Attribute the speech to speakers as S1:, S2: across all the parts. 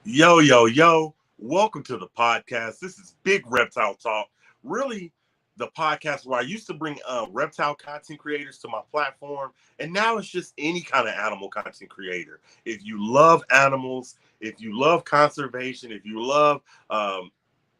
S1: Yo, yo, yo. Welcome to the podcast. This is Big Reptile Talk. Really, the podcast where I used to bring reptile content creators to my platform, and now it's just any kind of animal content creator. If you love animals, if you love conservation, if you love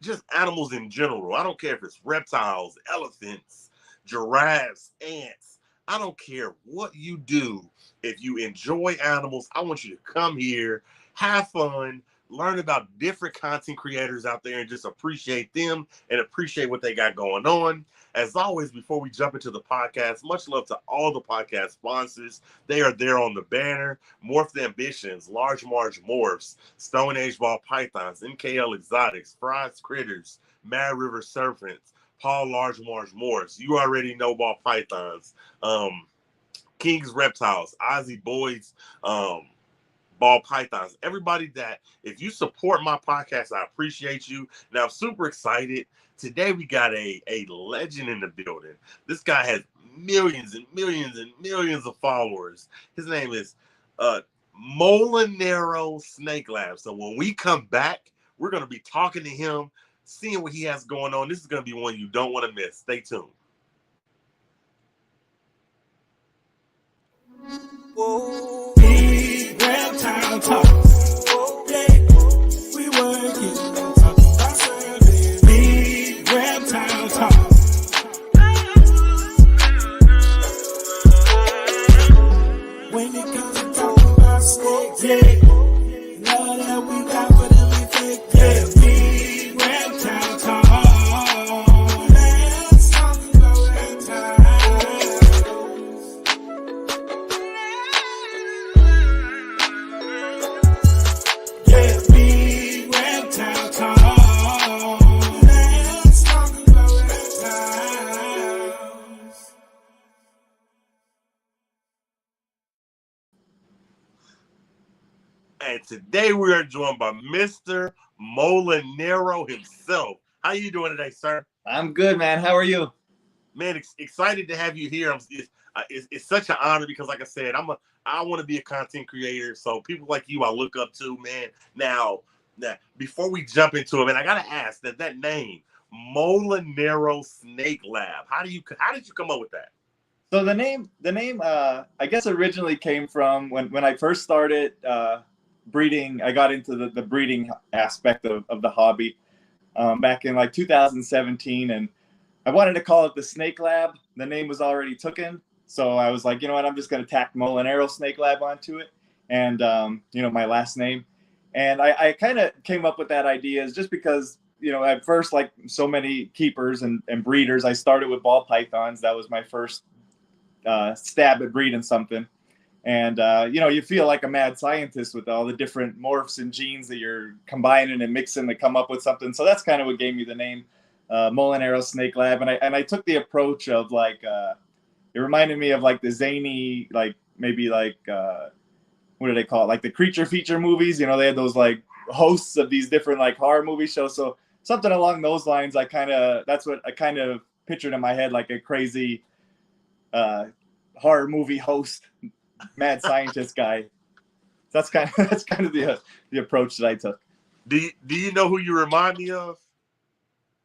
S1: just animals in general, I don't care if it's reptiles, elephants, giraffes, ants. I don't care what you do. If you enjoy animals, I want you to come here, have fun, learn about different content creators out there and just appreciate them and appreciate what they got going on. As always, before we jump into the podcast, much love to all the podcast sponsors. They are there on the banner. Morph Ambitions, Large Marge Morphs, Stone Age Ball Pythons, MKL Exotics, Fries Critters, Mad River Serpents, Paul Large Marge Morphs. You already know Ball Pythons. King's Reptiles, Ozzy Boys, ball pythons, everybody that if you support my podcast, I appreciate you. Now I'm super excited. Today we got a legend in the building. This guy has millions and millions and millions of followers. His name is Molinaro Snake Lab. So when we come back, we're going to be talking to him, seeing what he has going on. This is going to be one you don't want to miss. Stay tuned.
S2: Big reptile talk. Yeah, we working, talking about service. Big reptile talk. When it comes to talking about snakes, yeah, love that we got for them effect. Yeah, big reptile talk. Let's talk about reptiles. Yeah, big reptile talk. Let's talk about reptiles.
S1: And today we are joined by Mr. Molinaro himself. How you doing today, sir?
S3: I'm good, man. How are you?
S1: Man, excited to have you here. It's such an honor because, like I said, I want to be a content creator. So people like you, I look up to, man. Now, before we jump into it, man, I gotta ask that name, Molinaro Snake Lab. How did you come up with that?
S3: So the name, I guess originally came from when I first started breeding. I got into the breeding aspect of the hobby back in like 2017, and I wanted to call it the Snake Lab. The name was already taken, so I was like, you know what, I'm just gonna tack Molinaro Snake Lab onto it, and my last name. And I kind of came up with that idea just because, at first, like so many keepers and breeders, I started with ball pythons. That was my first stab at breeding something. And, you feel like a mad scientist with all the different morphs and genes that you're combining and mixing to come up with something. So that's kind of what gave me the name Molinaro Snake Lab. And I took the approach of like, it reminded me of like the zany, like maybe like, what do they call it? Like the creature feature movies, they had those like hosts of these different like horror movie shows. So something along those lines, that's what I kind of pictured in my head, like a crazy horror movie host, mad scientist guy. That's kind of the approach that I took.
S1: Do you know who you remind me of?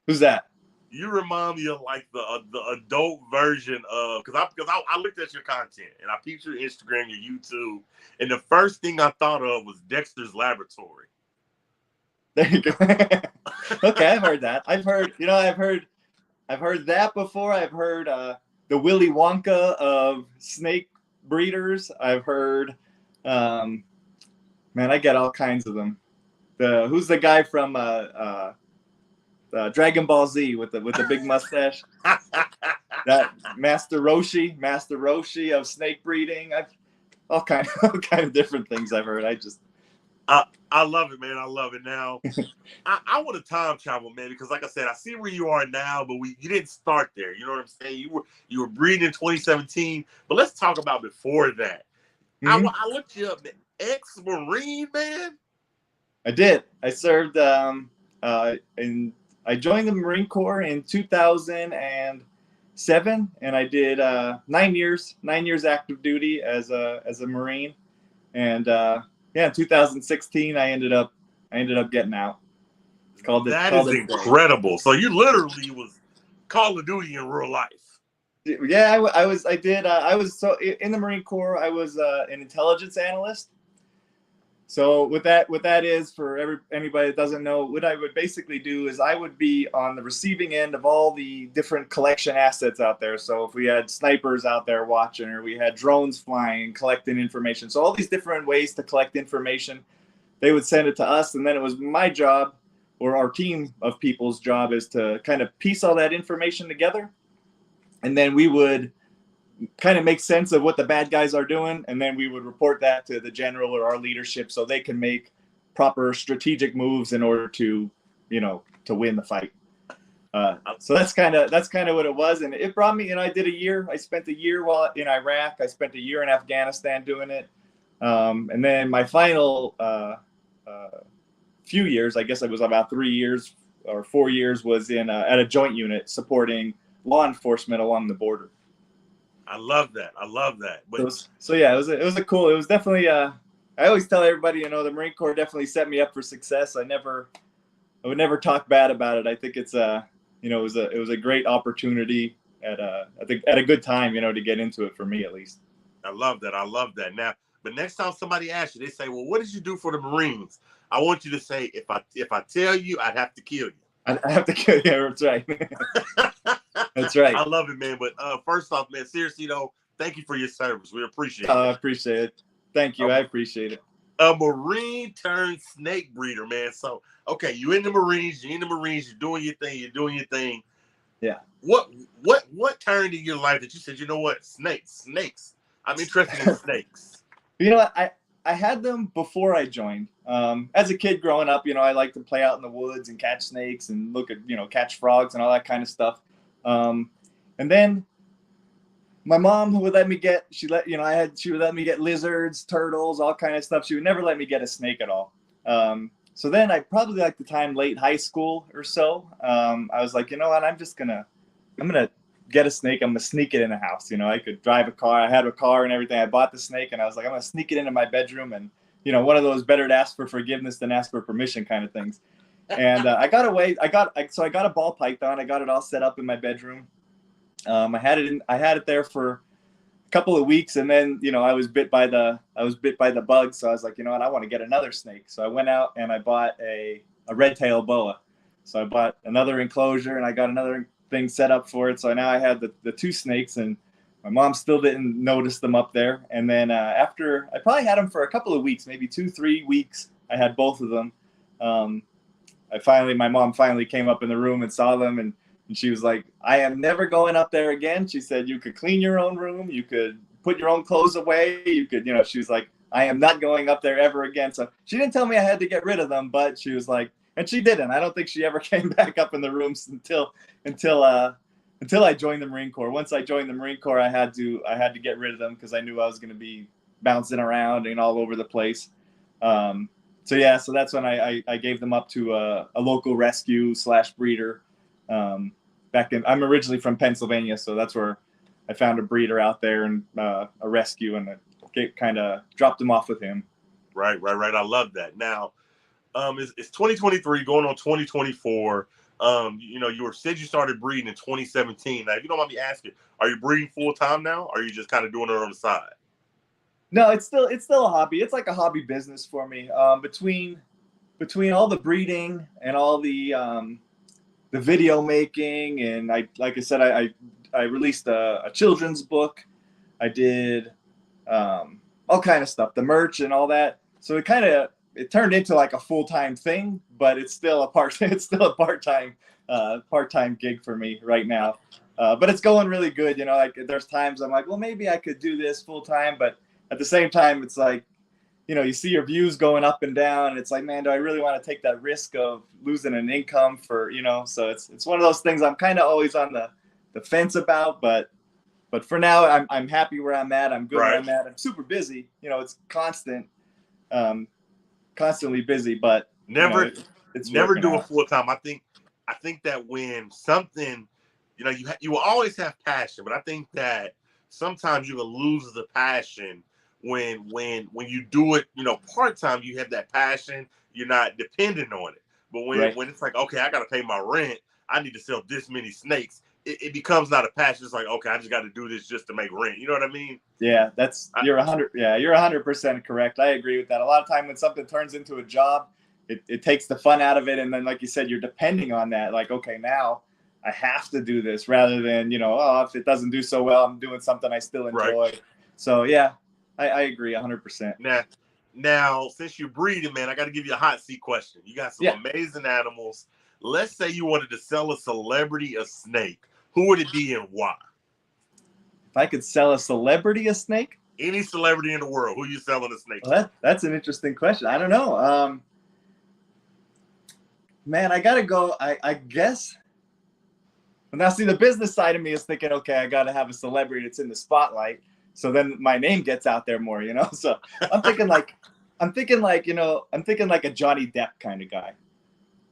S3: Who's that?
S1: You remind me of like the adult version of because I looked at your content and I peeped your Instagram, your YouTube, and the first thing I thought of was Dexter's Laboratory.
S3: There you go. Okay, I've heard that. I've heard that before. I've heard the Willy Wonka of snake breeders. I've heard, man, I get all kinds of them. Who's the guy from Dragon Ball Z with the big mustache? That Master Roshi of snake breeding. All kind of different things I've heard.
S1: I love it, man. I love it. Now, I want to time travel, man, because like I said, I see where you are now, but you didn't start there. You know what I'm saying? You were breeding in 2017, but let's talk about before that. Mm-hmm. I looked you up, man. Ex-Marine, man.
S3: I did. I served I joined the Marine Corps in 2007, and I did 9 years active duty as a Marine, and in 2016 I ended up I ended up getting out.
S1: That is incredible. So you literally was Call of Duty in real life.
S3: Yeah, I was so in the Marine Corps. I was an intelligence analyst. So what that is for anybody that doesn't know, what I would basically do is I would be on the receiving end of all the different collection assets out there. So if we had snipers out there watching, or we had drones flying, collecting information. So all these different ways to collect information, they would send it to us, and then it was my job, or our team of people's job, is to kind of piece all that information together, and then we would kind of make sense of what the bad guys are doing, and then we would report that to the general or our leadership so they can make proper strategic moves in order to, to win the fight. So that's kind of what it was, and it brought me. I did a year. I spent a year while in Iraq. I spent a year in Afghanistan doing it, and then my final few years, I guess it was about 3 years or 4 years, was in at a joint unit supporting law enforcement along the border.
S1: I love that. But
S3: it was definitely. I always tell everybody, the Marine Corps definitely set me up for success. I would never talk bad about it. I think it's it was a great opportunity at a good time, to get into it, for me at least.
S1: I love that. Now, but next time somebody asks you, they say, "Well, what did you do for the Marines?" I want you to say, "If I tell you, I'd have to kill you."
S3: I have to kill you. That's right. That's right.
S1: I love it, man. But first off, man, seriously though, thank you for your service. We appreciate it.
S3: I appreciate it. Thank you. I appreciate it.
S1: A Marine turned snake breeder, man. So, okay, you're in the Marines. You're doing your thing.
S3: Yeah.
S1: What turned in your life that you said, you know what, snakes? I'm interested in snakes.
S3: You know what? I had them before I joined. As a kid growing up, I liked to play out in the woods and catch snakes and look at, catch frogs and all that kind of stuff. And then my mom would let me get, she would let me get lizards, turtles, all kind of stuff. She would never let me get a snake at all. So then I probably like the time late high school or so, I was like, you know what, I'm going to get a snake. I'm going to sneak it in the house. I could drive a car. I had a car and everything. I bought the snake and I was like, I'm going to sneak it into my bedroom. And, one of those better to ask for forgiveness than ask for permission kind of things. And I got away. I got a ball python. I got it all set up in my bedroom. I had it there for a couple of weeks, and then I was bit by the bug. So I was like, you know what, I want to get another snake. So I went out and I bought a red-tailed boa. So I bought another enclosure and I got another thing set up for it. So now I had the two snakes, and my mom still didn't notice them up there. And then after I probably had them for a couple of weeks, maybe 2-3 weeks, I had both of them. My mom finally came up in the room and saw them, and she was like, I am never going up there again. She said, you could clean your own room. You could put your own clothes away. You could, she was like, I am not going up there ever again. So she didn't tell me I had to get rid of them, but she was like, and she didn't. I don't think she ever came back up in the rooms until I joined the Marine Corps. Once I joined the Marine Corps, I had to get rid of them because I knew I was going to be bouncing around and all over the place. So that's when I gave them up to a local rescue / breeder. I'm originally from Pennsylvania, so that's where I found a breeder out there and a rescue, and I kind of dropped them off with him.
S1: Right. I love that. Now, it's 2023 going on 2024. You said you started breeding in 2017. Now, if you don't mind me asking, are you breeding full time now, or are you just kind of doing it on the side?
S3: No, it's still a hobby. It's like a hobby business for me. Between all the breeding and all the video making, and like I said, I released a children's book. I did all kind of stuff, the merch and all that. So it turned into like a full-time thing, but it's still a part-time gig for me right now. But it's going really good. Like there's times I'm like, well, maybe I could do this full-time, but at the same time, it's like, you see your views going up and down, and it's like, man, do I really want to take that risk of losing an income for, so it's one of those things I'm kind of always on the fence about, but for now, I'm happy where I'm at. I'm good where I'm at. I'm super busy. It's constant, constantly busy, but
S1: it's never do a full time. I think that when something, you will always have passion, but I think that sometimes you will lose the passion when you do it, part time, you have that passion. You're not dependent on it. But when it's like, okay, I got to pay my rent, I need to sell this many snakes. It becomes not a passion. It's like, okay, I just got to do this just to make rent. You know what I mean?
S3: Yeah, you're 100% correct. I agree with that. A lot of time when something turns into a job, it takes the fun out of it, and then like you said, you're depending on that. Like, okay, now I have to do this, rather than if it doesn't do so well, I'm doing something I still enjoy.
S1: Right.
S3: So yeah, I agree 100%.
S1: Now, since you're breeding, man, I got to give you a hot seat question. You got some amazing animals. Let's say you wanted to sell a celebrity a snake. Who would it be and why?
S3: If I could sell a celebrity a snake?
S1: Any celebrity in the world, who you selling a snake to?
S3: Well, that's an interesting question. I don't know. Man, I got to go, I guess. Now, see, the business side of me is thinking, okay, I got to have a celebrity that's in the spotlight, so then my name gets out there more, So I'm thinking like a Johnny Depp kind of guy.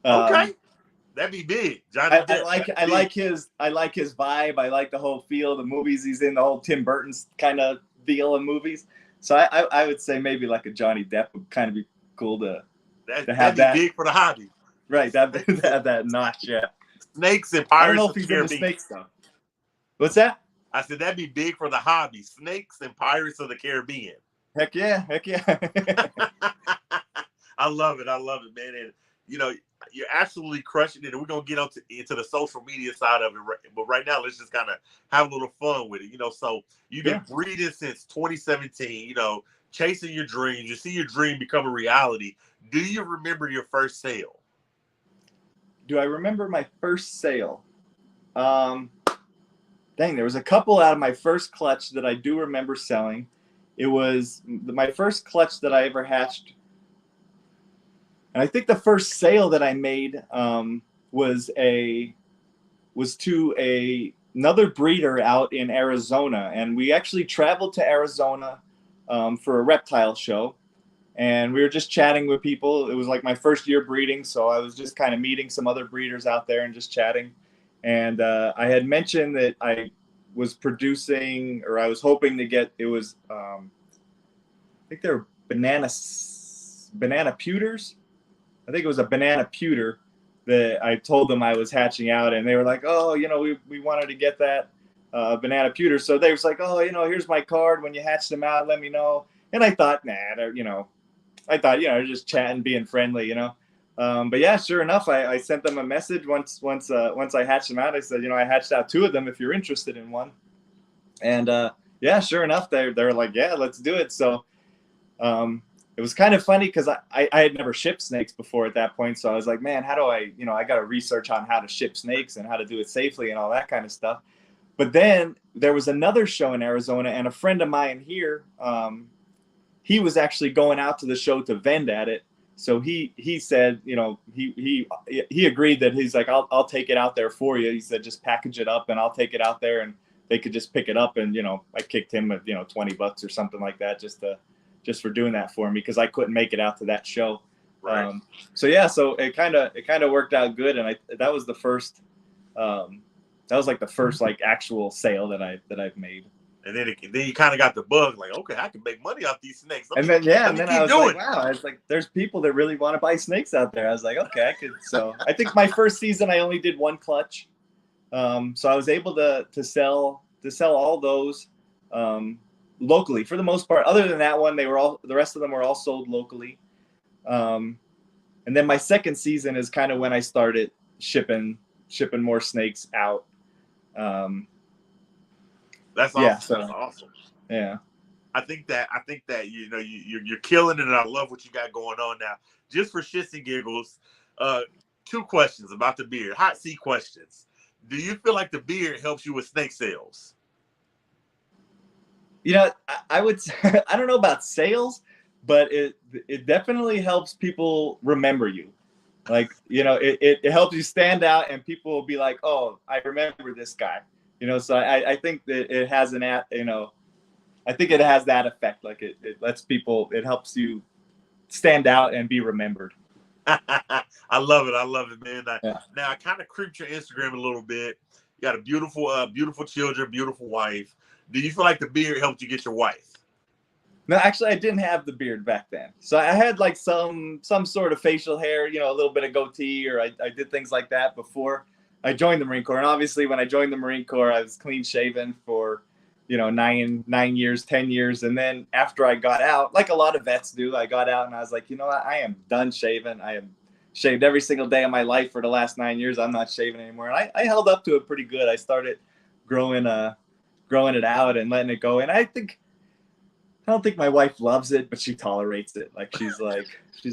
S1: Okay, that'd be big. Johnny Depp.
S3: I like his vibe. I like the whole feel of the movies he's in, the whole Tim Burton's kind of deal of movies. So I would say maybe like a Johnny Depp would kind of be cool to have that.
S1: Big for the hobby.
S3: Right, have that notch, yeah.
S1: Snakes and Pirates.
S3: I don't know
S1: of
S3: if he's
S1: the
S3: into
S1: Caribbean.
S3: snakes though. What's that?
S1: I said that'd be big for the hobby. Snakes and Pirates of the Caribbean.
S3: Heck yeah.
S1: I love it, man. And you're absolutely crushing it. And we're gonna get into the social media side of it. But right now, let's just kind of have a little fun with it. So you've been breeding since 2017. Chasing your dreams. You see your dream become a reality. Do you remember your first sale?
S3: Do I remember my first sale? Dang, there was a couple out of my first clutch that I do remember selling. It was my first clutch that I ever hatched. And I think the first sale that I made was to another breeder out in Arizona. And we actually traveled to Arizona for a reptile show. And we were just chatting with people. It was like my first year breeding, so I was just kind of meeting some other breeders out there and just chatting. And I had mentioned that I was producing, or I was hoping to get, it was, I think they were banana pewters. I think it was a banana pewter that I told them I was hatching out, and they were like, oh, we wanted to get that banana pewter. So they was like, oh, here's my card. When you hatch them out, let me know. And I thought, just chatting, being friendly, But yeah, sure enough, I sent them a message once I hatched them out. I said, I hatched out 2 of them if you're interested in one. And yeah, sure enough, they're like, yeah, let's do it. So it was kind of funny because I had never shipped snakes before at that point. So I was like, man, how do I got to research on how to ship snakes and how to do it safely and all that kind of stuff. But then there was another show in Arizona, and a friend of mine here, he was actually going out to the show to vend at it. So he said, he agreed that he's like, I'll take it out there for you. He said, just package it up and I'll take it out there and they could just pick it up. And, I kicked him at, $20 or something like that, just for doing that for me, because I couldn't make it out to that show.
S1: Right.
S3: So yeah, so it kind of worked out good. And that was the first, like actual sale that I've made.
S1: And then you kind of got the bug, like, okay, I can make money off these snakes.
S3: And then I was like, wow, I was like, there's people that really want to buy snakes out there. I was like, okay, I could. So I think my first season I only did 1 clutch, so I was able to sell all those locally for the most part. Other than that one, the rest of them were all sold locally. And then my second season is kind of when I started shipping more snakes out.
S1: That's awesome.
S3: Yeah, so,
S1: that's awesome.
S3: Yeah.
S1: I think that you're killing it, and I love what you got going on now. Just for shits and giggles, 2 questions about the beard. Hot seat questions. Do you feel like the beard helps you with snake sales?
S3: I would say, I don't know about sales, but it definitely helps people remember you. Like, it helps you stand out, and people will be like, oh, I remember this guy. So I think that it has I think it has that effect. Like it lets people, it helps you stand out and be remembered.
S1: I love it, man. Now I kind of creeped your Instagram a little bit. You got a beautiful children, beautiful wife. Do you feel like the beard helped you get your wife?
S3: No, actually, I didn't have the beard back then. So I had like some sort of facial hair, you know, a little bit of goatee, or I did things like that before I joined the Marine Corps. And obviously, when I joined the Marine Corps, I was clean shaven for, you know, 9 years, 10 years. And then after I got out, like a lot of vets do, I got out and I was like, you know what? I am done shaving. I am shaved every single day of my life for the last 9 years. I'm not shaving anymore. And I held up to it pretty good. I started growing it out and letting it go. And I don't think my wife loves it, but she tolerates it. Like she's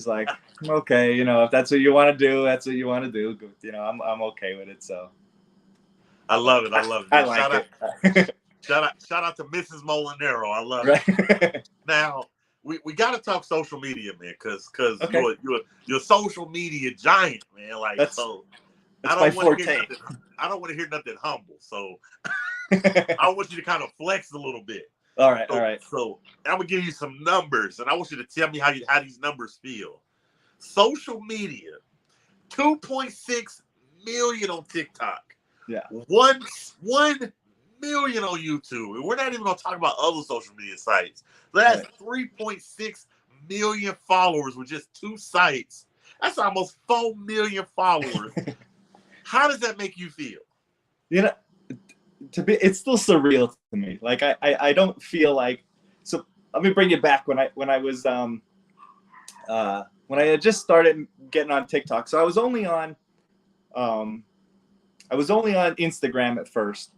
S3: like, okay, you know, if that's what you want to do, that's what you want to do. You know, I'm okay with it. So
S1: I love it. I love it.
S3: I like it.
S1: Shout out to Mrs. Molinaro. I love
S3: Right.
S1: it. Now we got to talk social media, man, because
S3: Okay.
S1: you're a social media giant, man. Like
S3: That's my forte.
S1: I don't want to hear nothing humble. So I want you to kind of flex a little bit.
S3: All right.
S1: So I'm gonna give you some numbers, and I want you to tell me how these numbers feel. Social media, 2.6 million on TikTok.
S3: Yeah.
S1: 1 million on YouTube. And we're not even gonna talk about other social media sites. That's 3.6 million followers with just 2 sites. That's almost 4 million followers. How does that make you feel?
S3: You know, it's still surreal to me. Like I don't feel like. So let me bring it back when I was when I had just started getting on TikTok. So I was only on Instagram at first,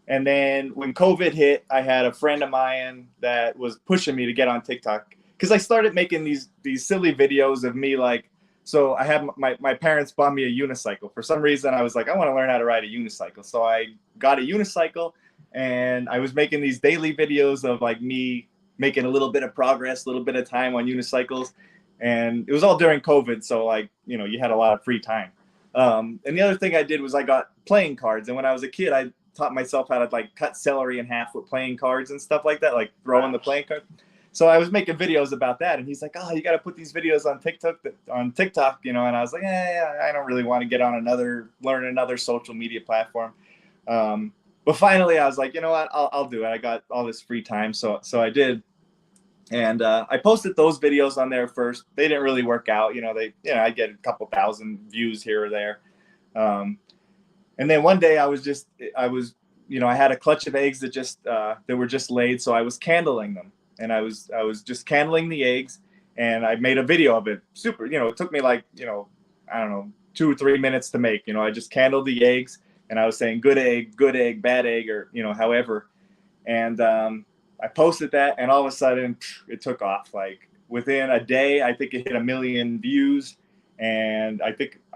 S3: and then when COVID hit, I had a friend of mine that was pushing me to get on TikTok because I started making these silly videos of me like. So I had my parents bought me a unicycle. For some reason, I was like, I want to learn how to ride a unicycle. So I got a unicycle, and I was making these daily videos of like me making a little bit of progress, a little bit of time on unicycles. And it was all during COVID. So like, you know, you had a lot of free time. And the other thing I did was I got playing cards. And when I was a kid, I taught myself how to like cut celery in half with playing cards and stuff like that, like throwing the playing card. So I was making videos about that, and he's like, "Oh, you got to put these videos on TikTok, you know." And I was like, "Yeah, I don't really want to get on learn another social media platform." But finally, I was like, "You know what? I'll do it." I got all this free time, so I did, and I posted those videos on there first. They didn't really work out, you know. I get a couple thousand views here or there, and then one day I was, you know, I had a clutch of eggs that were just laid, so I was candling them. And I was just candling the eggs, and I made a video of it. Super, you know, it took me like, you know, I don't know, 2 or 3 minutes to make. You know, I just candled the eggs, and I was saying good egg, bad egg, or, you know, however. And I posted that, and all of a sudden it took off. Like within a day, I think it hit 1 million views, and I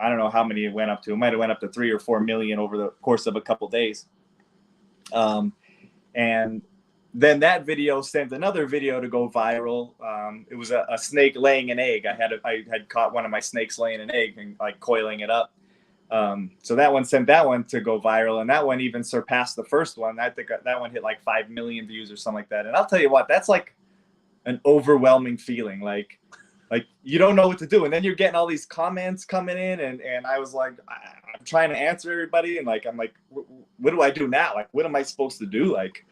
S3: don't know how many it went up to. It might have went up to 3 or 4 million over the course of a couple days. And then that video sent another video to go viral. It was a snake laying an egg. I had caught one of my snakes laying an egg and like coiling it up. So that one sent that one to go viral, and that one even surpassed the first one. I think that one hit like 5 million views or something like that. And I'll tell you what, that's like an overwhelming feeling. Like you don't know what to do, and then you're getting all these comments coming in, and I was like, I'm trying to answer everybody, and like I'm like, what do I do now? Like, what am I supposed to do? Like,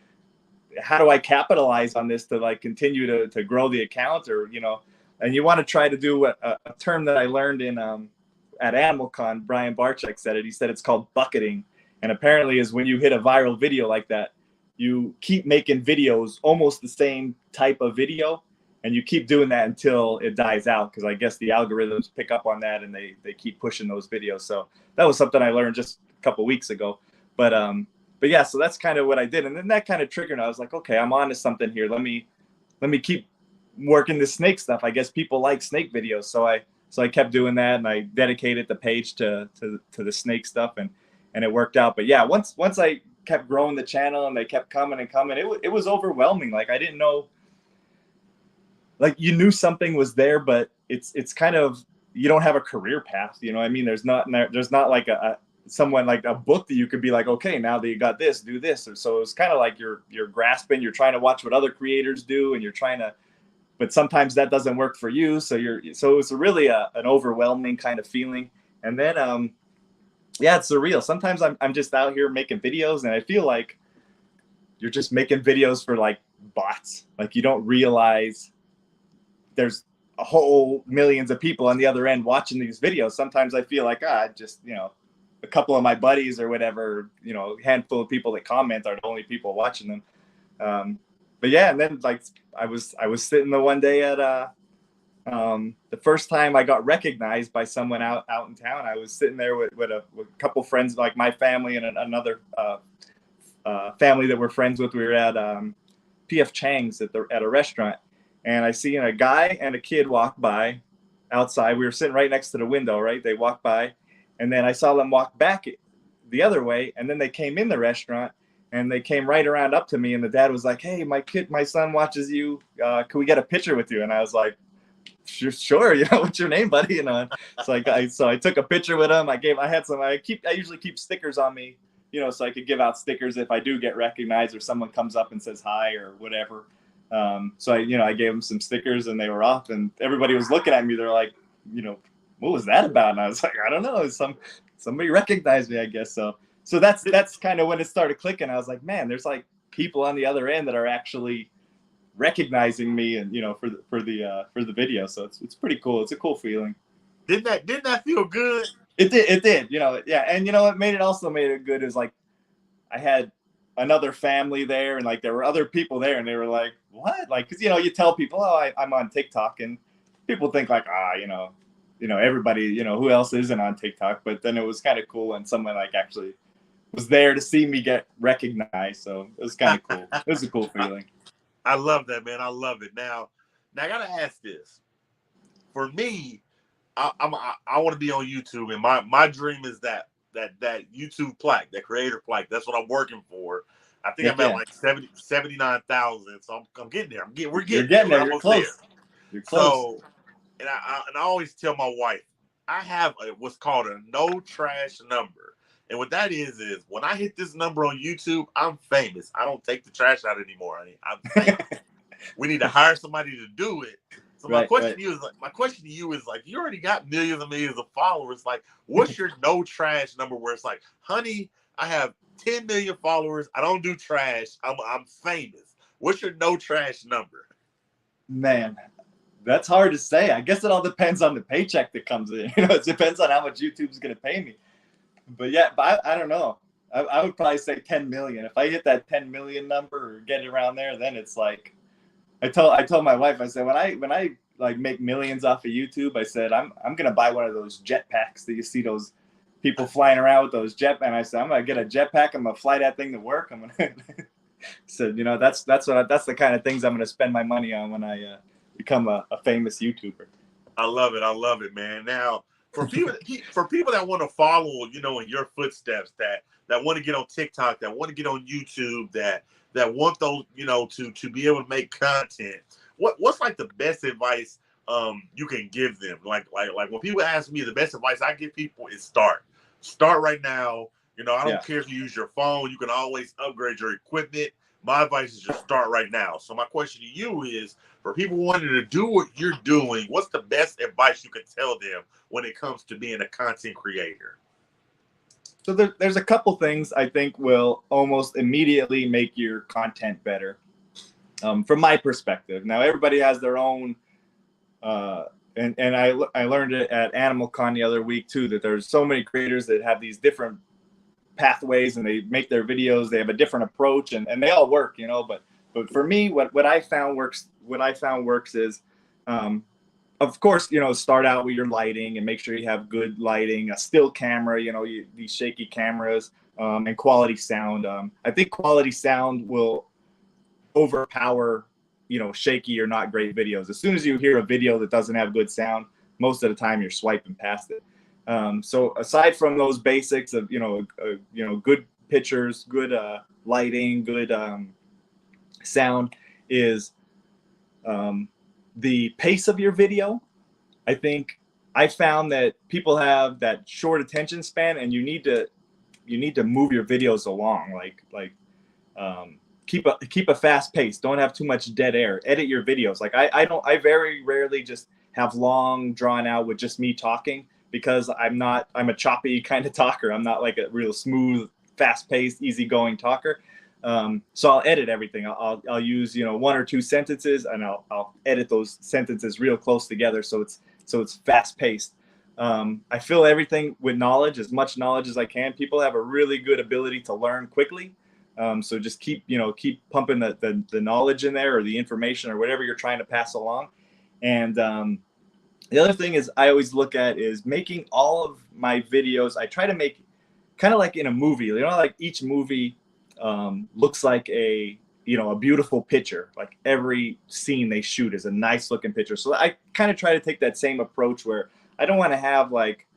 S3: how do I capitalize on this to like continue to grow the account, or, you know, and you want to try to do a term that I learned in at AnimalCon. Brian Barczyk said it. He said it's called bucketing. And apparently is when you hit a viral video like that, you keep making videos, almost the same type of video, and you keep doing that until it dies out. Cause I guess the algorithms pick up on that, and they keep pushing those videos. So that was something I learned just a couple weeks ago. But yeah, so that's kind of what I did. And then that kind of triggered. I was like, okay, I'm on to something here. Let me keep working the snake stuff. I guess people like snake videos. So I kept doing that, and I dedicated the page to the snake stuff, and it worked out. But yeah, once I kept growing the channel and they kept coming and coming, it was overwhelming. Like I didn't know, like you knew something was there, but it's kind of, you don't have a career path. You know what I mean? There's not like someone like a book that you could be like, okay, now that you got this, do this. Or so it's kind of like you're grasping, you're trying to watch what other creators do, and you're trying to, but sometimes that doesn't work for you. So it's really an overwhelming kind of feeling. And then, yeah, it's surreal. Sometimes I'm just out here making videos, and I feel like you're just making videos for like bots. Like, you don't realize there's a whole millions of people on the other end watching these videos. Sometimes I feel like, just, a couple of my buddies or whatever, a handful of people that comment are the only people watching them. But yeah, and then like I was sitting the one day at the first time I got recognized by someone out in town. I was sitting there with a couple friends, like my family and another family that we're friends with. We were at PF Chang's at a restaurant, and I seen a guy and a kid walk by outside. We were sitting right next to the window, right? They walked by, and then I saw them walk back the other way, and then they came in the restaurant, and they came right around up to me, and the dad was like, "Hey, my son watches you. Can we get a picture with you?" And I was like, "Sure. What's your name, buddy?" So I took a picture with him. I usually keep stickers on me, so I could give out stickers if I do get recognized or someone comes up and says hi or whatever. So I gave them some stickers, and they were off, and everybody was looking at me. They're like, "What was that about?" And I was like, "I don't know. Somebody recognized me, I guess." So that's kind of when it started clicking. I was like, man, there's like people on the other end that are actually recognizing me, and for the video. So it's pretty cool. It's a cool feeling.
S1: Didn't that feel good?
S3: It did. Yeah. And what made it good is like I had another family there, and like there were other people there, and they were like, "What?" Like, because you tell people, "Oh, I'm on TikTok," and people think like, everybody, who else isn't on TikTok? But then it was kind of cool, and someone like actually was there to see me get recognized. So it was kind of cool. It was a cool feeling.
S1: I love that, man. I love it. Now I gotta ask this. For me, I want to be on YouTube, and my dream is that YouTube plaque, that creator plaque. That's what I'm working for. I think I'm at like 79,000. So I'm getting there. We're getting there.
S3: You're close. There. You're close.
S1: So, and I always tell my wife, I have what's called a no trash number. And what that is when I hit this number on YouTube, I'm famous. I don't take the trash out anymore. I'm famous. We need to hire somebody to do it. So my question to you is like, you already got millions and millions of followers. Like, what's your no trash number where it's like, honey, I have 10 million followers. I don't do trash. I'm famous. What's your no trash number?
S3: Man, that's hard to say. I guess it all depends on the paycheck that comes in. It depends on how much YouTube's going to pay me. But yeah, I don't know. I would probably say 10 million. If I hit that 10 million number or get it around there, then it's like, I told my wife, I said, when I like make millions off of YouTube, I said, I'm going to buy one of those jetpacks that you see those people flying around with those jetpacks. And I said, I'm going to get a jetpack. I'm going to fly that thing to work. I'm going to said, that's the kind of things I'm going to spend my money on when I become a famous YouTuber.
S1: I love it, man. Now, for people that want to follow, in your footsteps, that want to get on TikTok, that want to get on YouTube, that want those, to be able to make content, what's like the best advice you can give them? Like when people ask me, the best advice I give people is start right now. I don't care if you use your phone, you can always upgrade your equipment. My advice is just start right now. So my question to you is, for people wanting to do what you're doing, what's the best advice you can tell them when it comes to being a content creator?
S3: So there's a couple things I think will almost immediately make your content better, from my perspective. Now, everybody has their own, and I learned it at Animal Con the other week too, that there's so many creators that have these different pathways, and they make their videos, they have a different approach, and they all work, but for me, what I found works is, of course, start out with your lighting and make sure you have good lighting, a still camera, these shaky cameras, and quality sound. I think quality sound will overpower, shaky or not great videos. As soon as you hear a video that doesn't have good sound, most of the time you're swiping past it. So aside from those basics of, good pictures, good lighting, good sound, is the pace of your video. I think I found that people have that short attention span, and you need to move your videos along. Keep a fast pace. Don't have too much dead air. Edit your videos. Like I very rarely just have long drawn out with just me talking, because I'm a choppy kind of talker. I'm not like a real smooth, fast paced, easygoing talker. So I'll edit everything. I'll use, you know, one or two sentences, and I'll edit those sentences real close together, so it's fast paced. I fill everything with knowledge, as much knowledge as I can. People have a really good ability to learn quickly. So just keep pumping the knowledge in there, or the information, or whatever you're trying to pass along. And the other thing is, I always look at is making all of my videos. I try to make kind of like in a movie, you know, like each movie looks like a beautiful picture. Like every scene they shoot is a nice looking picture. So I kind of try to take that same approach, where I don't want to have like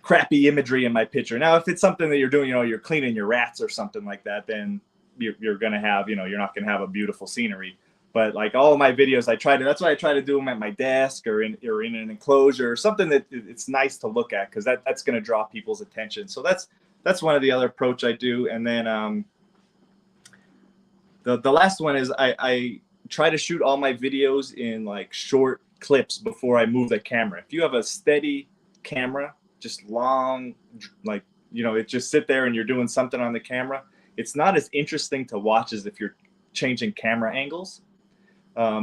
S3: crappy imagery in my picture. Now, if it's something that you're doing, you know, you're cleaning your rats or something like that, then you're going to have, you know, you're not going to have a beautiful scenery. But like all of my videos, that's why I try to do them at my desk, or in an enclosure, or something that it's nice to look at, because that's going to draw people's attention. So that's one of the other approach I do. And then the last one is I try to shoot all my videos in like short clips before I move the camera. If you have a steady camera, just long, like, you know, it just sit there and you're doing something on the camera, it's not as interesting to watch as if you're changing camera angles.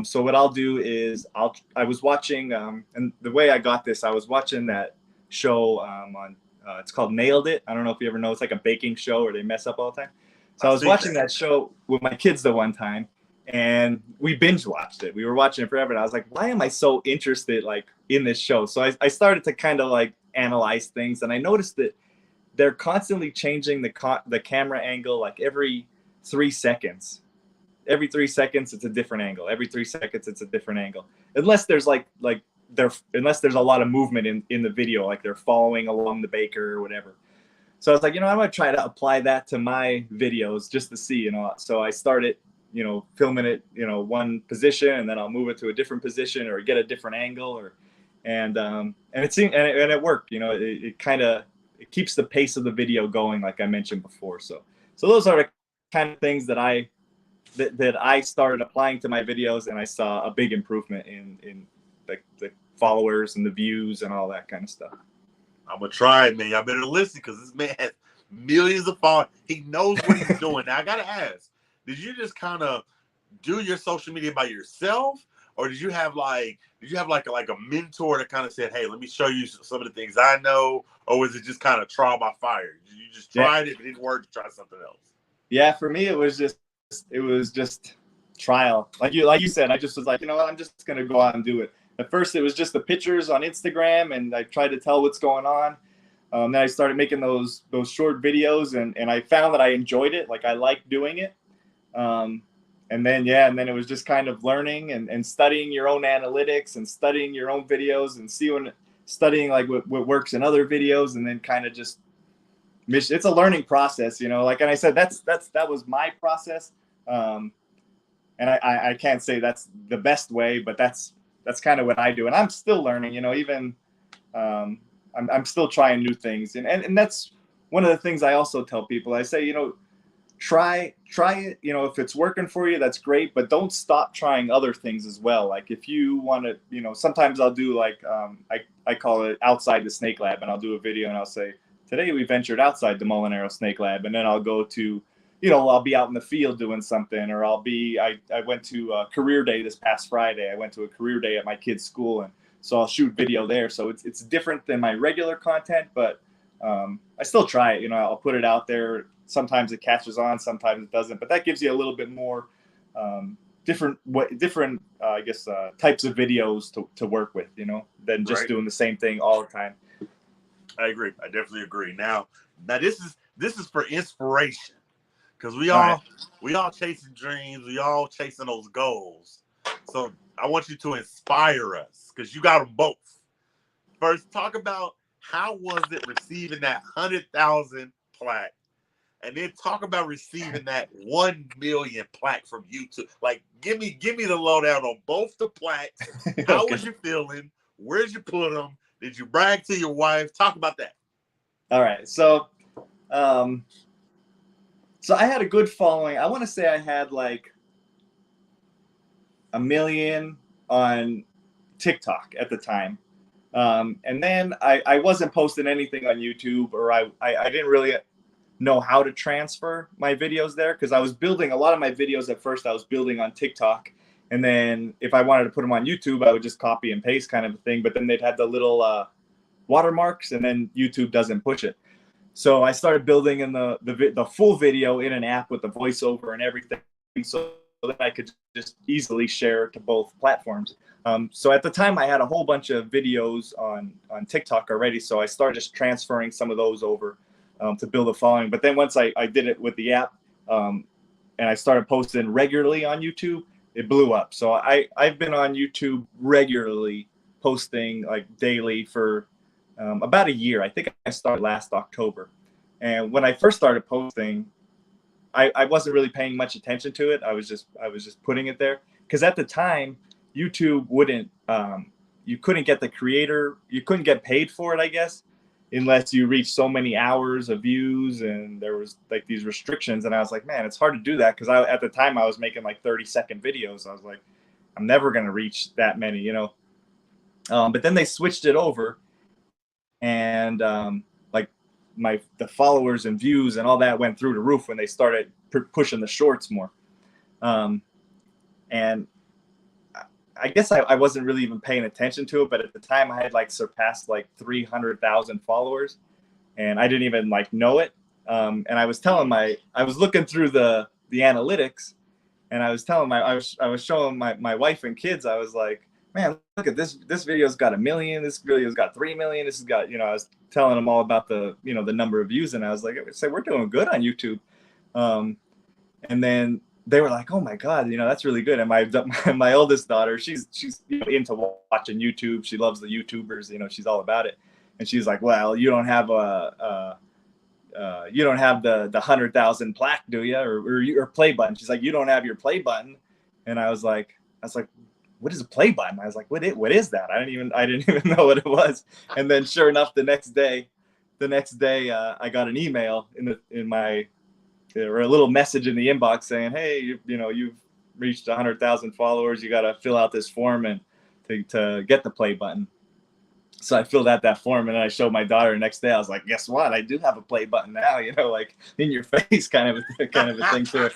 S3: So what I'll do is I was watching, and the way I got this, I was watching that show on it's called Nailed It. I don't know if you ever know. It's like a baking show where they mess up all the time. So I was watching that show with my kids the one time, and we binge watched it. We were watching it forever, and I was like, why am I so interested like in this show? So I started to kind of like analyze things, and I noticed that they're constantly changing the camera angle like every 3 seconds. Every 3 seconds, it's a different angle. Every 3 seconds, it's a different angle. Unless there's unless there's a lot of movement in the video, like they're following along the baker or whatever. So I was like, you know, I'm going to try to apply that to my videos just to see, you know. So I started, you know, filming it, you know, one position, and then I'll move it to a different position or get a different angle, and it worked. You know, it kind of keeps the pace of the video going, like I mentioned before. So those are the kind of things that I started applying to my videos, and I saw a big improvement in the followers and the views and all that kind of stuff.
S1: I'm gonna try it, man. Y'all better listen, because this man has millions of followers. He knows what he's doing. Now I gotta ask, did you just kind of do your social media by yourself, or did you have like a mentor that kind of said, hey, let me show you some of the things I know, or was it just kind of trial by fire? You just tried it, if it didn't work, try something else?
S3: Yeah, for me it was just trial. Like you said, I just was like, you know what, I'm just gonna go out and do it. At first, it was just the pictures on Instagram, and I tried to tell what's going on. Then I started making those short videos, and I found that I enjoyed it. Like I liked doing it. And then it was just kind of learning and studying your own analytics and studying your own videos and studying like what works in other videos, and then kind of just it's a learning process, you know. Like, and I said that was my process. And I can't say that's the best way, but that's kind of what I do. And I'm still learning, you know, even I'm still trying new things. And that's one of the things I also tell people. I say, you know, try it. You know, if it's working for you, that's great, but don't stop trying other things as well. Like if you want to, you know, sometimes I'll do like, I call it outside the snake lab, and I'll do a video and I'll say, today we ventured outside the Molinaro snake lab. And then I'll go to, you know, I'll be out in the field doing something, or I went to a career day this past Friday. I went to a career day at my kid's school, and so I'll shoot video there. So it's different than my regular content, but I still try it. You know, I'll put it out there. Sometimes it catches on, sometimes it doesn't. But that gives you a little bit more different I guess types of videos to work with, you know, than just doing the same thing all the time.
S1: I agree. I definitely agree. Now this is for inspiration. Because we all chasing dreams, we all chasing those goals. So I want you to inspire us, because you got them both. First, talk about how was it receiving that 100,000 plaque, and then talk about receiving that 1 million plaque from YouTube. Like, give me the lowdown on both the plaques. How was you feeling? Where'd you put them? Did you brag to your wife? Talk about that.
S3: All right, so I had a good following. I want to say I had like 1 million on TikTok at the time. And then I wasn't posting anything on YouTube, or I didn't really know how to transfer my videos there, because I was building a lot of my videos at first. I was building on TikTok, and then if I wanted to put them on YouTube, I would just copy and paste kind of a thing. But then they'd have the little watermarks, and then YouTube doesn't push it. So I started building in the full video in an app with the voiceover and everything, so that I could just easily share to both platforms. So at the time, I had a whole bunch of videos on TikTok already, so I started just transferring some of those over to build a following. But then once I did it with the app, and I started posting regularly on YouTube, it blew up. So I've been on YouTube regularly, posting like daily for about a year. I think I started last October. And when I first started posting, I wasn't really paying much attention to it. I was just putting it there, because at the time YouTube wouldn't, you couldn't get the creator, you couldn't get paid for it, I guess, unless you reached so many hours of views, and there was like these restrictions. And I was like, man, it's hard to do that, because at the time I was making like 30-second videos. I was like, I'm never going to reach that many, you know. But then they switched it over, and like the followers and views and all that went through the roof when they started pushing the shorts more. And I guess I wasn't really even paying attention to it, but at the time I had like surpassed like 300,000 followers, and I didn't even like know it. And I was looking through the analytics, and I was showing my wife and kids. I was like, man, look at this video's got 1 million, this video's got 3 million, this has got, you know, I was telling them all about the, you know, the number of views, and I was like, we're doing good on YouTube. And then they were like, oh my God, you know, that's really good. And my oldest daughter, she's you know, into watching YouTube. She loves the YouTubers, you know, she's all about it. And she's like, well, you don't have the 100,000 plaque, do you? Or play button. She's like, you don't have your play button. And I was like, what is a play button? I was like, what is that? I didn't even know what it was. And then sure enough, the next day, I got an email or a little message in the inbox saying, hey, you know, you've reached 100,000 followers. You got to fill out this form and to get the play button. So I filled out that form, and then I showed my daughter the next day. I was like, guess what? I do have a play button now, you know, like in your face kind of a thing too.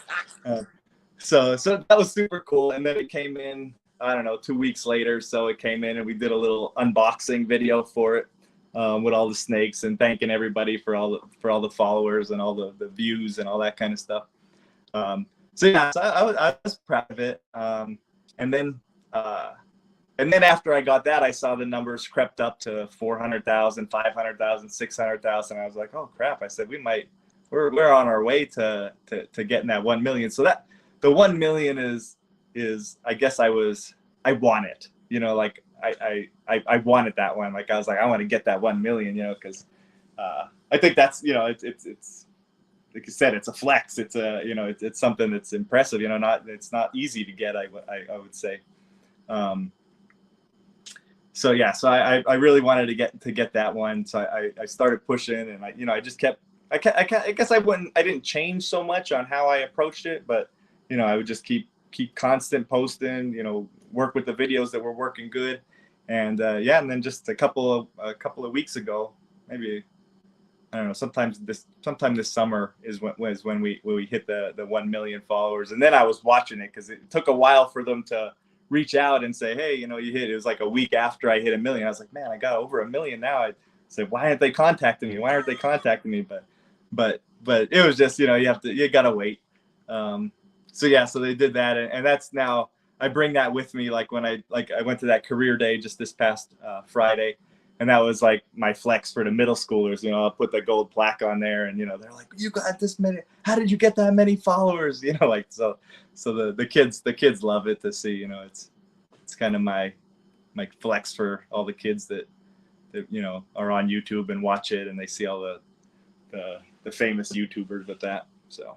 S3: So that was super cool. And then it came in, I don't know, 2 weeks later. So it came in, and we did a little unboxing video for it, with all the snakes, and thanking everybody for all the followers and all the views and all that kind of stuff. So I was proud of it. And then after I got that, I saw the numbers crept up to 400,000, 500,000, 600,000. I was like, oh crap! I said we're on our way to getting that 1 million. So that the 1 million is I guess I want it. You know, like I wanted that one. Like I was like, I want to get that 1 million. You know, because I think that's, you know, it's like you said, it's a flex. It's a, you know, it's something that's impressive. You know, it's not easy to get. I would say. So yeah, so I really wanted to get that one. So I started pushing, and I just kept. I guess I didn't change so much on how I approached it, but you know, I would just keep constant posting. You know, work with the videos that were working good, and and then just a couple of weeks ago, maybe I don't know. Sometime this summer is when we hit the 1 million followers, and then I was watching it because it took a while for them to reach out and say, hey, you know, you hit. It was like a week after I hit 1 million. I was like, man, I got over 1 million now. I said, why aren't they contacting me? Why aren't they contacting me? But it was just, you know, you gotta wait. So they did that, and that's now I bring that with me. Like when I went to that career day just this past Friday, and that was like my flex for the middle schoolers. You know, I'll put the gold plaque on there, and you know, they're like, you got this many. How did you get that many followers? You know, like so the kids love it to see. You know, it's kind of my flex for all the kids that you know are on YouTube and watch it, and they see all the famous YouTubers with that. So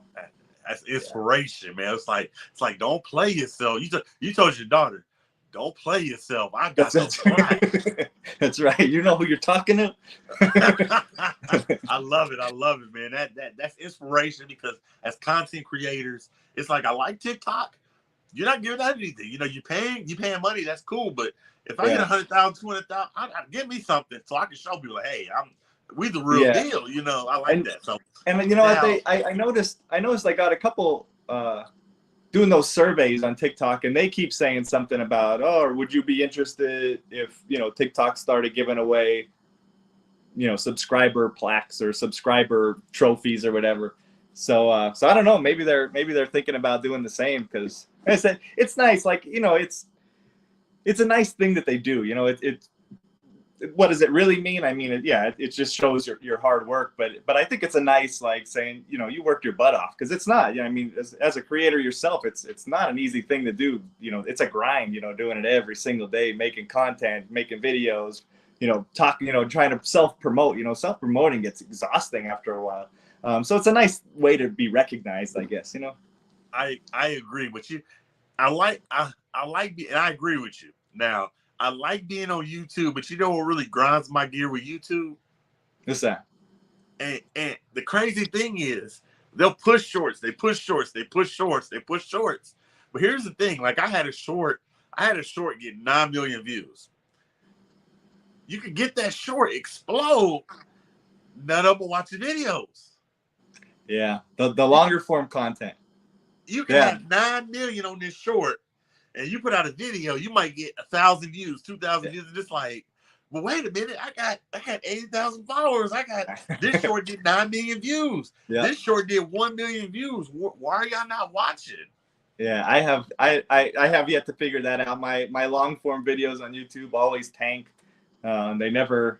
S1: that's inspiration, man. It's like don't play yourself. You told your daughter, don't play yourself. I got that's right.
S3: That's right. You know who you're talking to.
S1: I love it, man. That's inspiration, because as content creators, it's like I like TikTok. You're not giving out anything. You know, you paying money. That's cool. But if I get 100,000, 200,000, give me something so I can show people, like, hey, We the real deal, you know. I like that. So
S3: and you know
S1: now,
S3: what I noticed I got a couple doing those surveys on TikTok, and they keep saying something about, oh, would you be interested if, you know, TikTok started giving away, you know, subscriber plaques or subscriber trophies or whatever. So so I don't know, maybe they're thinking about doing the same, because I said it's nice, like, you know, it's a nice thing that they do, you know. It what does it really mean? I mean, it just shows your hard work, but I think it's a nice, like, saying, you know, you worked your butt off, because it's not, you know, I mean, as a creator yourself, it's not an easy thing to do, you know. It's a grind, you know, doing it every single day, making content, making videos, you know, talking, you know, trying to self-promote, you know. Self-promoting gets exhausting after a while. So it's a nice way to be recognized, I guess, you know.
S1: I agree with you. I like and I agree with you. Now, I like being on YouTube, but you know what really grinds my gear with YouTube?
S3: What's that?
S1: And the crazy thing is, they'll push shorts, they push shorts, they push shorts, they push shorts. But here's the thing: like, I had a short get 9 million views. You could get that short explode. None of them watch the videos.
S3: Yeah, the longer form content.
S1: You can have 9 million on this short, and you put out a video, you might get 1,000 views, 2,000 views, and it's like, well, wait a minute, I got 80,000 followers. I got this short did 9 million views. Yeah. This short did 1 million views. Why are y'all not watching?
S3: Yeah, I have yet to figure that out. My long form videos on YouTube always tank. They never,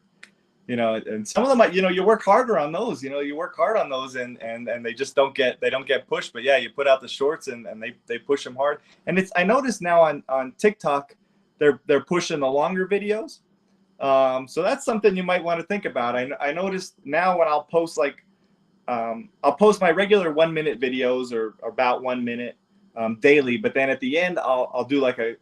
S3: you know, and some of them, you know, you work harder on those, you know, you work hard on those, and they just don't get pushed. But yeah, you put out the shorts, and they push them hard. And I noticed now on TikTok, they're pushing the longer videos. So that's something you might want to think about. I noticed now when I'll post, like, I'll post my regular 1 minute videos, or about 1 minute daily, but then at the end I'll do like a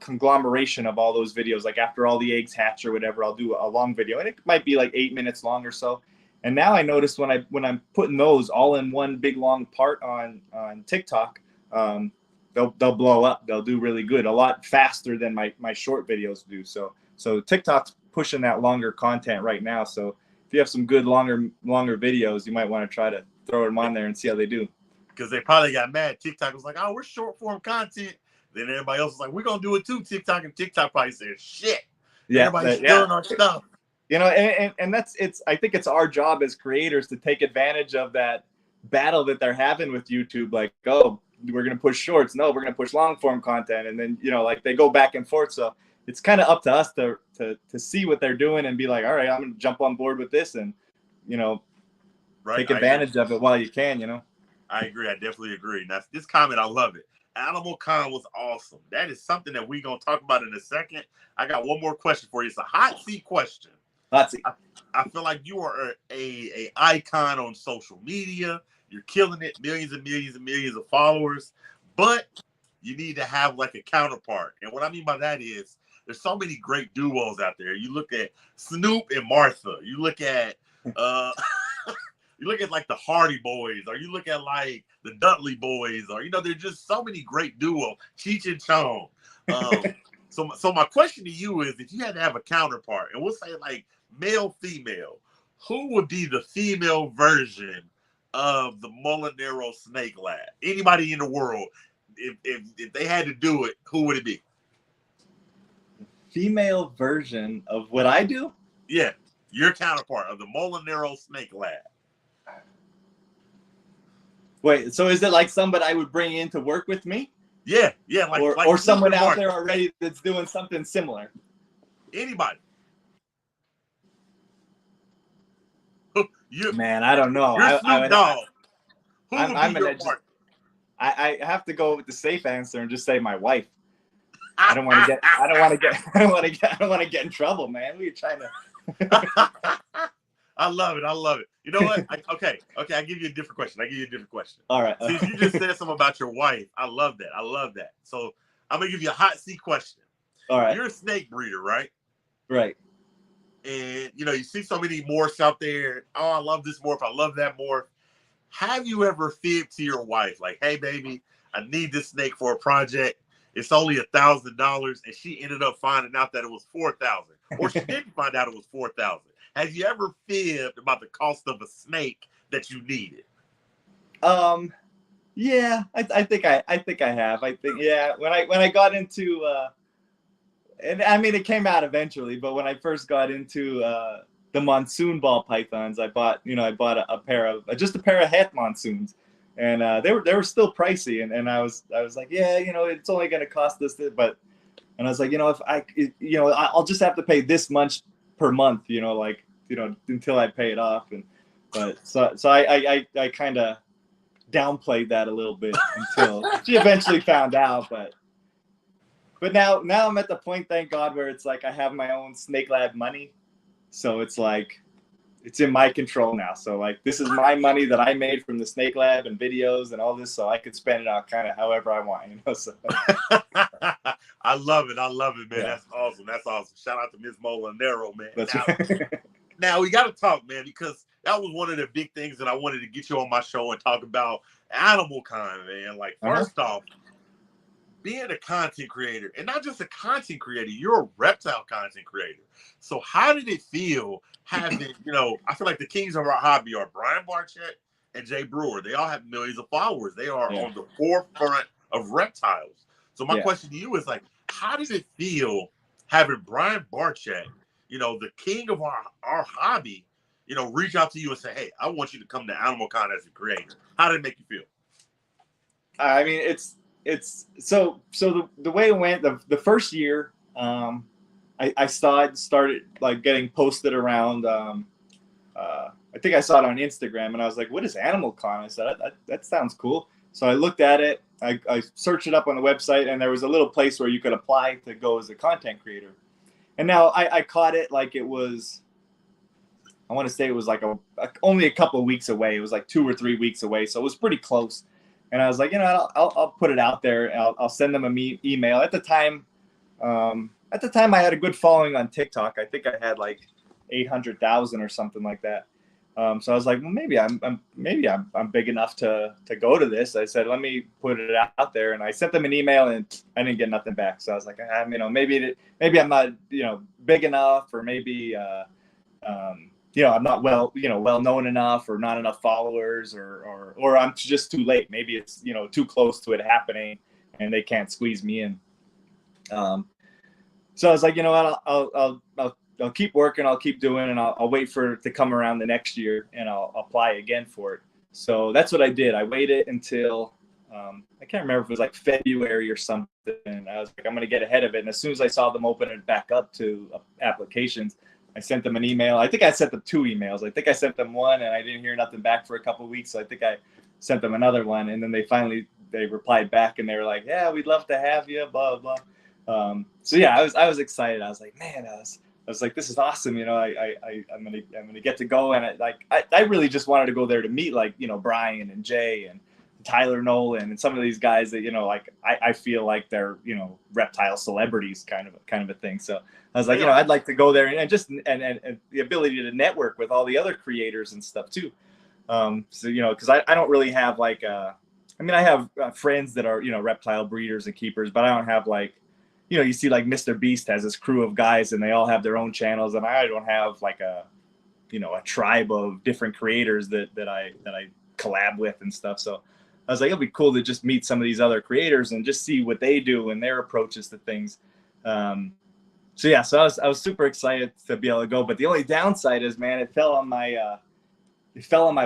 S3: conglomeration of all those videos. Like, after all the eggs hatch or whatever, I'll do a long video, and it might be like 8 minutes long or so. And now I notice when I'm putting those all in one big long part on TikTok, they'll blow up. They'll do really good, a lot faster than my short videos do. So TikTok's pushing that longer content right now. So if you have some good longer videos, you might want to try to throw them on there and see how they do.
S1: Because they probably got mad. TikTok was like, oh, we're short form content. Then everybody else was like, we're going to do it too, TikTok. And TikTok probably said, shit. Yeah, everybody's stealing our stuff.
S3: You know, and I think it's our job as creators to take advantage of that battle that they're having with YouTube. Like, oh, we're going to push shorts. No, we're going to push long form content. And then, you know, like, they go back and forth. So it's kind of up to us to see what they're doing and be like, all right, I'm going to jump on board with this, and, you know, take advantage of it while you can, you know.
S1: I agree. I definitely agree. Now, this comment, I love it. Animal Con was awesome. That is something that we're going to talk about in a second. I got one more question for you. It's a hot seat question.
S3: Hot seat.
S1: I feel like you are a icon on social media. You're killing it. Millions and millions and millions of followers. But you need to have, like, a counterpart. And what I mean by that is, there's so many great duos out there. You look at Snoop and Martha. You look at you look at, like, the Hardy Boys, or you look at, like, the Dudley Boys, or, you know, there's just so many great duos. Cheech and Chong. So my question to you is, if you had to have a counterpart, and we'll say, like, male, female, who would be the female version of the Molinaro Snake Lab? Anybody in the world, if they had to do it, who would it be?
S3: Female version of what I do?
S1: Yeah, your counterpart of the Molinaro Snake Lab.
S3: Wait, so is it like somebody I would bring in to work with me?
S1: Yeah,
S3: or someone out there already that's doing something similar?
S1: Anybody.
S3: Man, I don't know. I have to go with the safe answer and just say my wife. I don't want to get in trouble, man. We're trying to.
S1: I love it. You know what? Okay. I give you a different question.
S3: All right.
S1: Since you just said something about your wife, I love that. So I'm gonna give you a hot seat question.
S3: All right.
S1: You're a snake breeder, right?
S3: Right.
S1: And, you know, you see so many morphs out there. Oh, I love this morph. I love that morph. Have you ever fibbed to your wife, like, hey, baby, I need this snake for a project. It's only $1,000, and she ended up finding out that it was $4,000, or she didn't find out it was $4,000. Have you ever fibbed about the cost of a snake that you needed?
S3: Yeah, I think I have. I think, yeah, when I got into and I mean, it came out eventually, but when I first got into the monsoon ball pythons, I bought a pair of just a pair of het monsoons, and they were still pricey, and I was like, yeah, it's only going to cost this, but, and I was like, I'll just have to pay this much per month, until I pay it off, but I kind of downplayed that a little bit until she eventually found out, but now I'm at the point, thank God, where it's like I have my own Snake Lab money. So it's like, it's in my control now. So like, this is my money that I made from the Snake Lab and videos and all this. So I could spend it on kind of however I want, So.
S1: I love it, man.
S3: Yeah.
S1: That's awesome. Shout out to Ms. Molinaro, man.
S3: That's right.
S1: Now we got to talk, man, because that was one of the big things that I wanted to get you on my show and talk about Animal Con, man. Like, first off, being a content creator, and not just a content creator, you're a reptile content creator. So how did it feel having, I feel like the kings of our hobby are Brian Barchett and Jay Brewer. They all have millions of followers. They are on the forefront of reptiles. So my question to you is, like, how did it feel having Brian Barchett, the king of our hobby, reach out to you and say, hey, I want you to come to Animal Con as a creator? How did it make you feel?
S3: I mean, it's so the way it went, the first year, I started like getting posted around. I think I saw it on Instagram, and I was like, what is Animal Con? I said, that sounds cool. So I looked at it, I searched it up on the website, and there was a little place where you could apply to go as a content creator. And now I caught it like it was, I want to say it was like only a couple of weeks away. It was like 2 or 3 weeks away. So it was pretty close. And I was like, I'll put it out there. I'll send them an email. At the time, I had a good following on TikTok. I think I had like 800,000 or something like that. So I was like, well, maybe I'm big enough to go to this. I said, let me put it out there, and I sent them an email, and I didn't get nothing back. So I was like, maybe I'm not big enough, or maybe I'm not well known enough, or not enough followers, or I'm just too late. Maybe it's too close to it happening, and they can't squeeze me in. So I was like, I'll keep working, I'll keep doing, and I'll wait for it to come around the next year, and I'll apply again for it. So that's what I did. I waited until I can't remember if it was like February or something. I was like, I'm going to get ahead of it. And as soon as I saw them open it back up to applications, I sent them an email. I think I sent them 2 emails. I think I sent them one, and I didn't hear nothing back for a couple of weeks. So I think I sent them another one, and then they replied back, and they were like, yeah, we'd love to have you, blah, blah. So yeah, I was excited. I was like, man, I was like, this is awesome. I'm gonna get to go, and I really just wanted to go there to meet Brian and Jay and Tyler Nolan and some of these guys that I feel like they're reptile celebrities kind of a thing. So I was like, I'd like to go there and just and the ability to network with all the other creators and stuff too. So because I don't really have I have friends that are reptile breeders and keepers, but I don't have you see like Mr. Beast has this crew of guys, and they all have their own channels, and I don't have a tribe of different creators that I collab with and stuff. So I was like, it'll be cool to just meet some of these other creators and just see what they do and their approaches to things. So I was super excited to be able to go, but the only downside is, man, it fell on my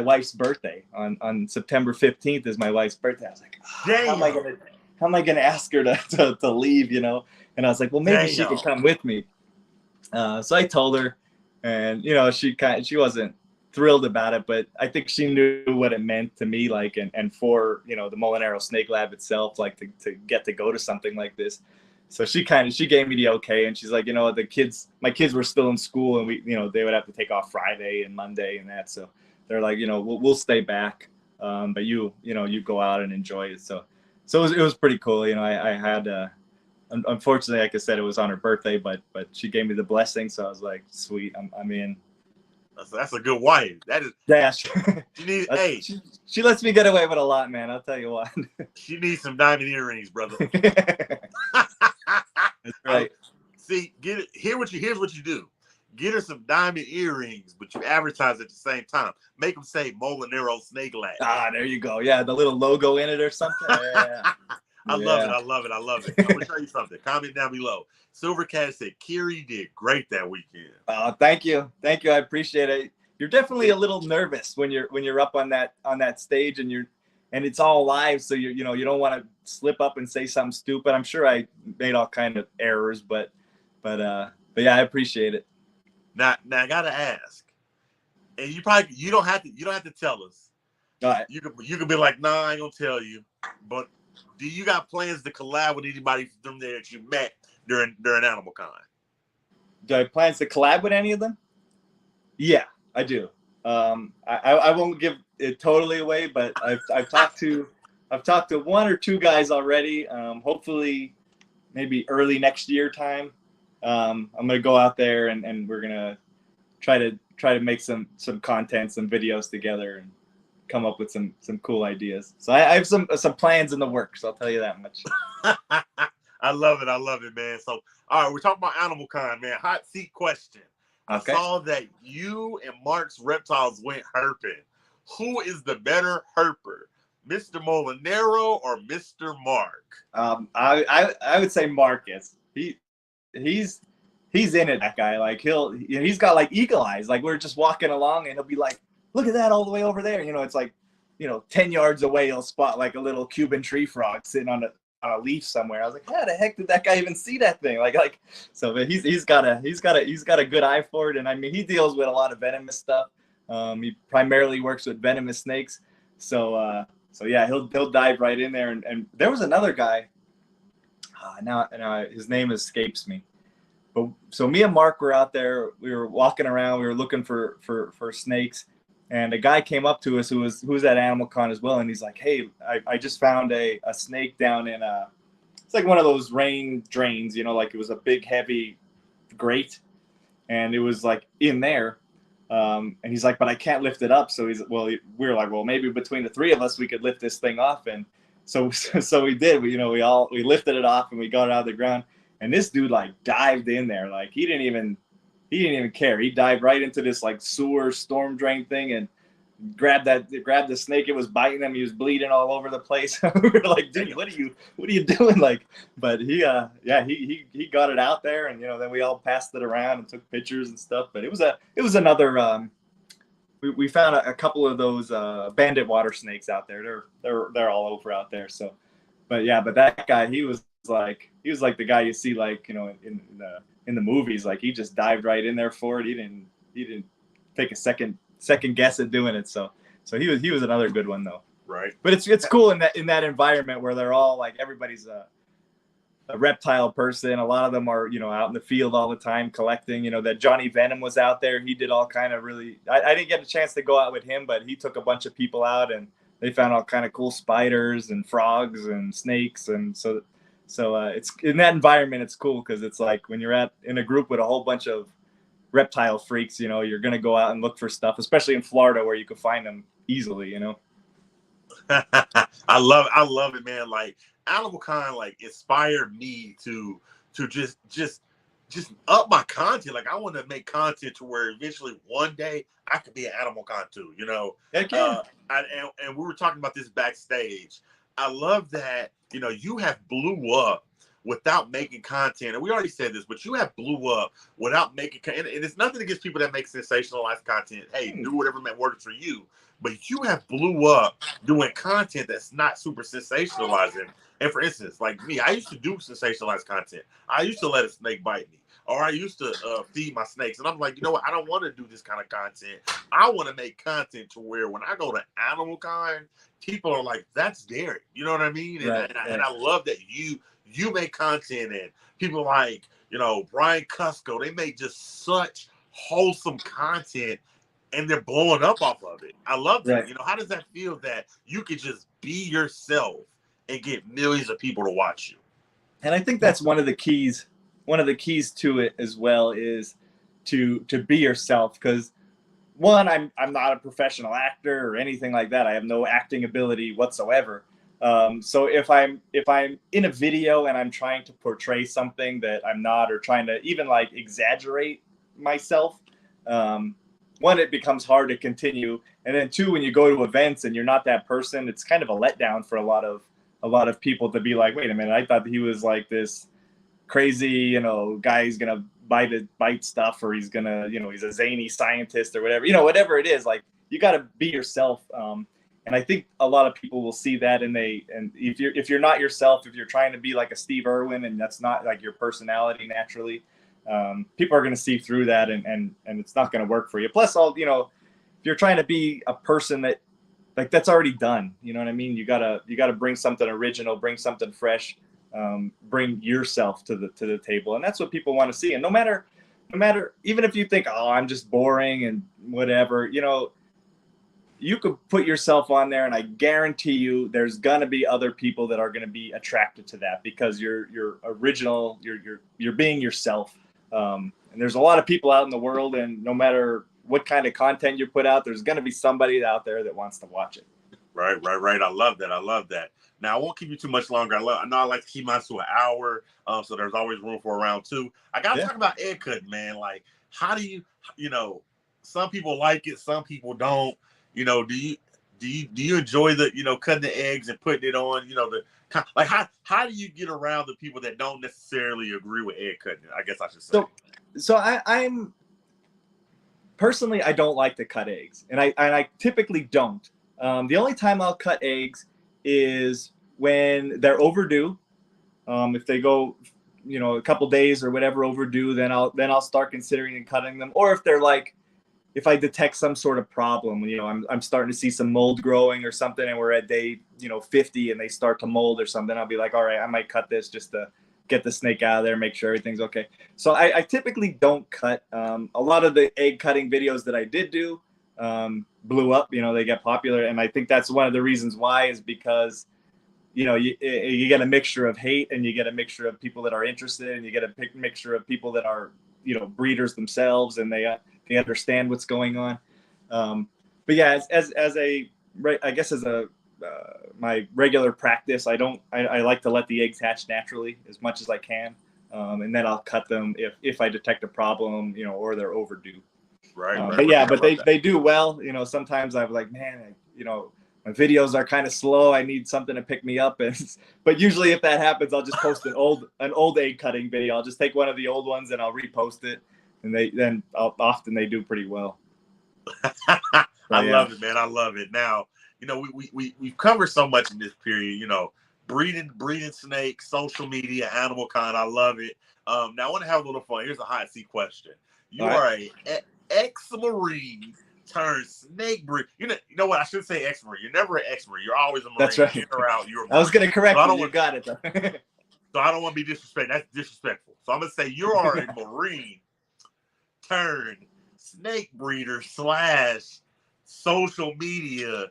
S3: wife's birthday on September 15th is my wife's birthday. I was like, how am I gonna ask her to leave, And I was like, well, maybe she could come with me. So I told her, and she wasn't thrilled about it, but I think she knew what it meant to me, and for the Molinaro Snake Lab itself, to get to go to something like this. So she gave me the okay, and she's like, my kids were still in school, and they would have to take off Friday and Monday and that. So they're like, we'll stay back, but you go out and enjoy it. So it was pretty cool. I had, unfortunately, like I said, it was on her birthday, but she gave me the blessing. So I was like, sweet, I'm in.
S1: That's a good wife. That is.
S3: Yeah. She lets me get away with a lot, man. I'll tell you what.
S1: She needs some diamond earrings, brother.
S3: That's right.
S1: See, here's what you do. Get her some diamond earrings, but you advertise at the same time. Make them say Molinaro Snake Lab.
S3: Ah, there you go. Yeah, the little logo in it or something. Yeah.
S1: I love it. I love it. I love it. I'm gonna show you something. Comment down below. Silver Cat said Kiri did great that weekend.
S3: Thank you. Thank you. I appreciate it. You're definitely a little nervous when you're up on that stage and it's all live, so you don't want to slip up and say something stupid. I'm sure I made all kind of errors, but yeah, I appreciate it.
S1: Now I gotta ask, and you don't have to tell us.
S3: All right.
S1: You could be like, nah, I ain't gonna tell you. But do you got plans to collab with anybody from there that you met during Animal Con?
S3: Do I have plans to collab with any of them? Yeah, I do. I won't give it totally away, but I've talked to one or two guys already. Hopefully, maybe early next year time. I'm gonna go out there and we're gonna try to make some content, some videos together, and come up with some cool ideas. So I have some plans in the works. I'll tell you that much.
S1: I love it, man. So all right, we're talking about Animal Con, man. Hot seat question.
S3: Okay.
S1: I saw that you and Mark's Reptiles went herping. Who is the better herper, Mr. Molinaro or Mr. Mark?
S3: I would say Marcus. He's in it, that guy. Like he's got like eagle eyes. Like we're just walking along and he'll be like, look at that all the way over there. It's like, 10 yards away, he'll spot like a little Cuban tree frog sitting on a leaf somewhere. I was like, how the heck did that guy even see that thing? So he's got a good eye for it. And I mean, he deals with a lot of venomous stuff. He primarily works with venomous snakes. So yeah, he'll dive right in there. And there was another guy. Now his name escapes me. But so me and Mark were out there. We were walking around. We were looking for snakes, and a guy came up to us who was at Animal Con as well, and he's like, "Hey, I just found a snake down in it's like one of those rain drains, like it was a big heavy grate, and it was like in there." And he's like, "But I can't lift it up." So we were like, "Well, maybe between the three of us we could lift this thing off." And so we did. We lifted it off and we got it out of the ground. And this dude like dived in there, like he didn't even care. He dived right into this like sewer storm drain thing and grabbed the snake. It was biting him. He was bleeding all over the place. We were like, dude, what are you doing? Like, but he got it out there, and then we all passed it around and took pictures and stuff. But it was another. We found a couple of those bandit water snakes out there. They're all over out there. So, but that guy, he was like the guy you see like in the movies. Like he just dived right in there for it. He didn't take a second guess at doing it. So he was another good one though.
S1: Right.
S3: But it's cool in that environment where they're all like everybody's a reptile person. A lot of them are out in the field all the time collecting. That Johnny Venom was out there. He did all kind of really. I didn't get a chance to go out with him, but he took a bunch of people out and they found all kind of cool spiders and frogs and snakes, and so it's in that environment. It's cool because it's like when you're in a group with a whole bunch of reptile freaks, you're gonna go out and look for stuff, especially in Florida where you can find them easily.
S1: I love it, man. Like Animal Con, like inspired me to just up my content. Like I want to make content to where eventually one day I could be at Animal Con too. And we were talking about this backstage. I love that you have blew up without making content, and we already said this, but you have blew up without making content. And it's nothing against people that make sensationalized content. Hey, do whatever works for you. But you have blew up doing content that's not super sensationalizing. And for instance, like me, I used to do sensationalized content. I used to let a snake bite me, or I used to feed my snakes. And I'm like, you know what? I don't want to do this kind of content. I want to make content to where when I go to Animal Con, people are like, that's Derek. You know what I mean? And I love that you make content, and people like, Brian Cusco, they make just such wholesome content. And they're blowing up off of it. I love that.
S3: Right.
S1: How does that feel that you could just be yourself and get millions of people to watch you?
S3: And I think that's one of the keys to it as well is to be yourself. Because one, I'm not a professional actor or anything like that. I have no acting ability whatsoever. So if I'm in a video and I'm trying to portray something that I'm not, or trying to even like exaggerate myself, one, it becomes hard to continue, and then two, when you go to events and you're not that person, it's kind of a letdown for a lot of people to be like, wait a minute, I thought he was like this crazy, guy who's gonna bite stuff, or he's gonna, he's a zany scientist or whatever, whatever it is. Like, you got to be yourself, and I think a lot of people will see that, and if you're not yourself, if you're trying to be like a Steve Irwin and that's not like your personality naturally, people are going to see through that, and it's not going to work for you. Plus, if you're trying to be a person that, like, that's already done, you know what I mean? You gotta bring something original, bring something fresh, bring yourself to the table, and that's what people want to see. And no matter, even if you think, oh, I'm just boring and whatever, you could put yourself on there, and I guarantee you, there's gonna be other people that are gonna be attracted to that because you're original, you're being yourself. And there's a lot of people out in the world, and no matter what kind of content you put out, there's gonna be somebody out there that wants to watch it.
S1: Right. I love that. Now, I won't keep you too much longer. I know I like to keep mine to an hour, so there's always room for a round two. I gotta talk about egg cutting, man. Like, how do you, some people like it, some people don't. Do you enjoy the, cutting the eggs and putting it on, like how do you get around the people that don't necessarily agree with egg cutting? I guess I should say.
S3: So I'm personally, I don't like to cut eggs, and I typically don't. The only time I'll cut eggs is when they're overdue. If they go, a couple days or whatever overdue, then I'll start considering cutting them. Or if they're like, if I detect some sort of problem, I'm starting to see some mold growing or something, and we're at day 50 and they start to mold or something, I'll be like, all right, I might cut this just to get the snake out of there, make sure everything's okay. So I typically don't cut. A lot of the egg cutting videos that I did do blew up, they get popular, and I think that's one of the reasons why, is because you get a mixture of hate, and you get a mixture of people that are interested, and you get a mixture of people that are breeders themselves, and they understand what's going on. But yeah, as my regular practice, I like to let the eggs hatch naturally as much as I can, and then I'll cut them if I detect a problem, or they're overdue.
S1: Right.
S3: But they do well. Sometimes I'm like, man, my videos are kind of slow. I need something to pick me up. But usually if that happens, I'll just post an old egg cutting video. I'll just take one of the old ones and I'll repost it. And often they do pretty well.
S1: I love it, man. I love it. Now, we've covered so much in this period, breeding snakes, social media, animal con. I love it. Now I want to have a little fun. Here's a hot seat question. You are an ex-Marine turned snake breed. You know what? I should say ex-Marine. You're never an ex-Marine. You're always a Marine.
S3: That's right.
S1: You're out. You're a Marine.
S3: I was going to correct you. You got it, though.
S1: So I don't want to be disrespectful. That's disrespectful. So I'm going to say you are a Marine turned snake breeder / social media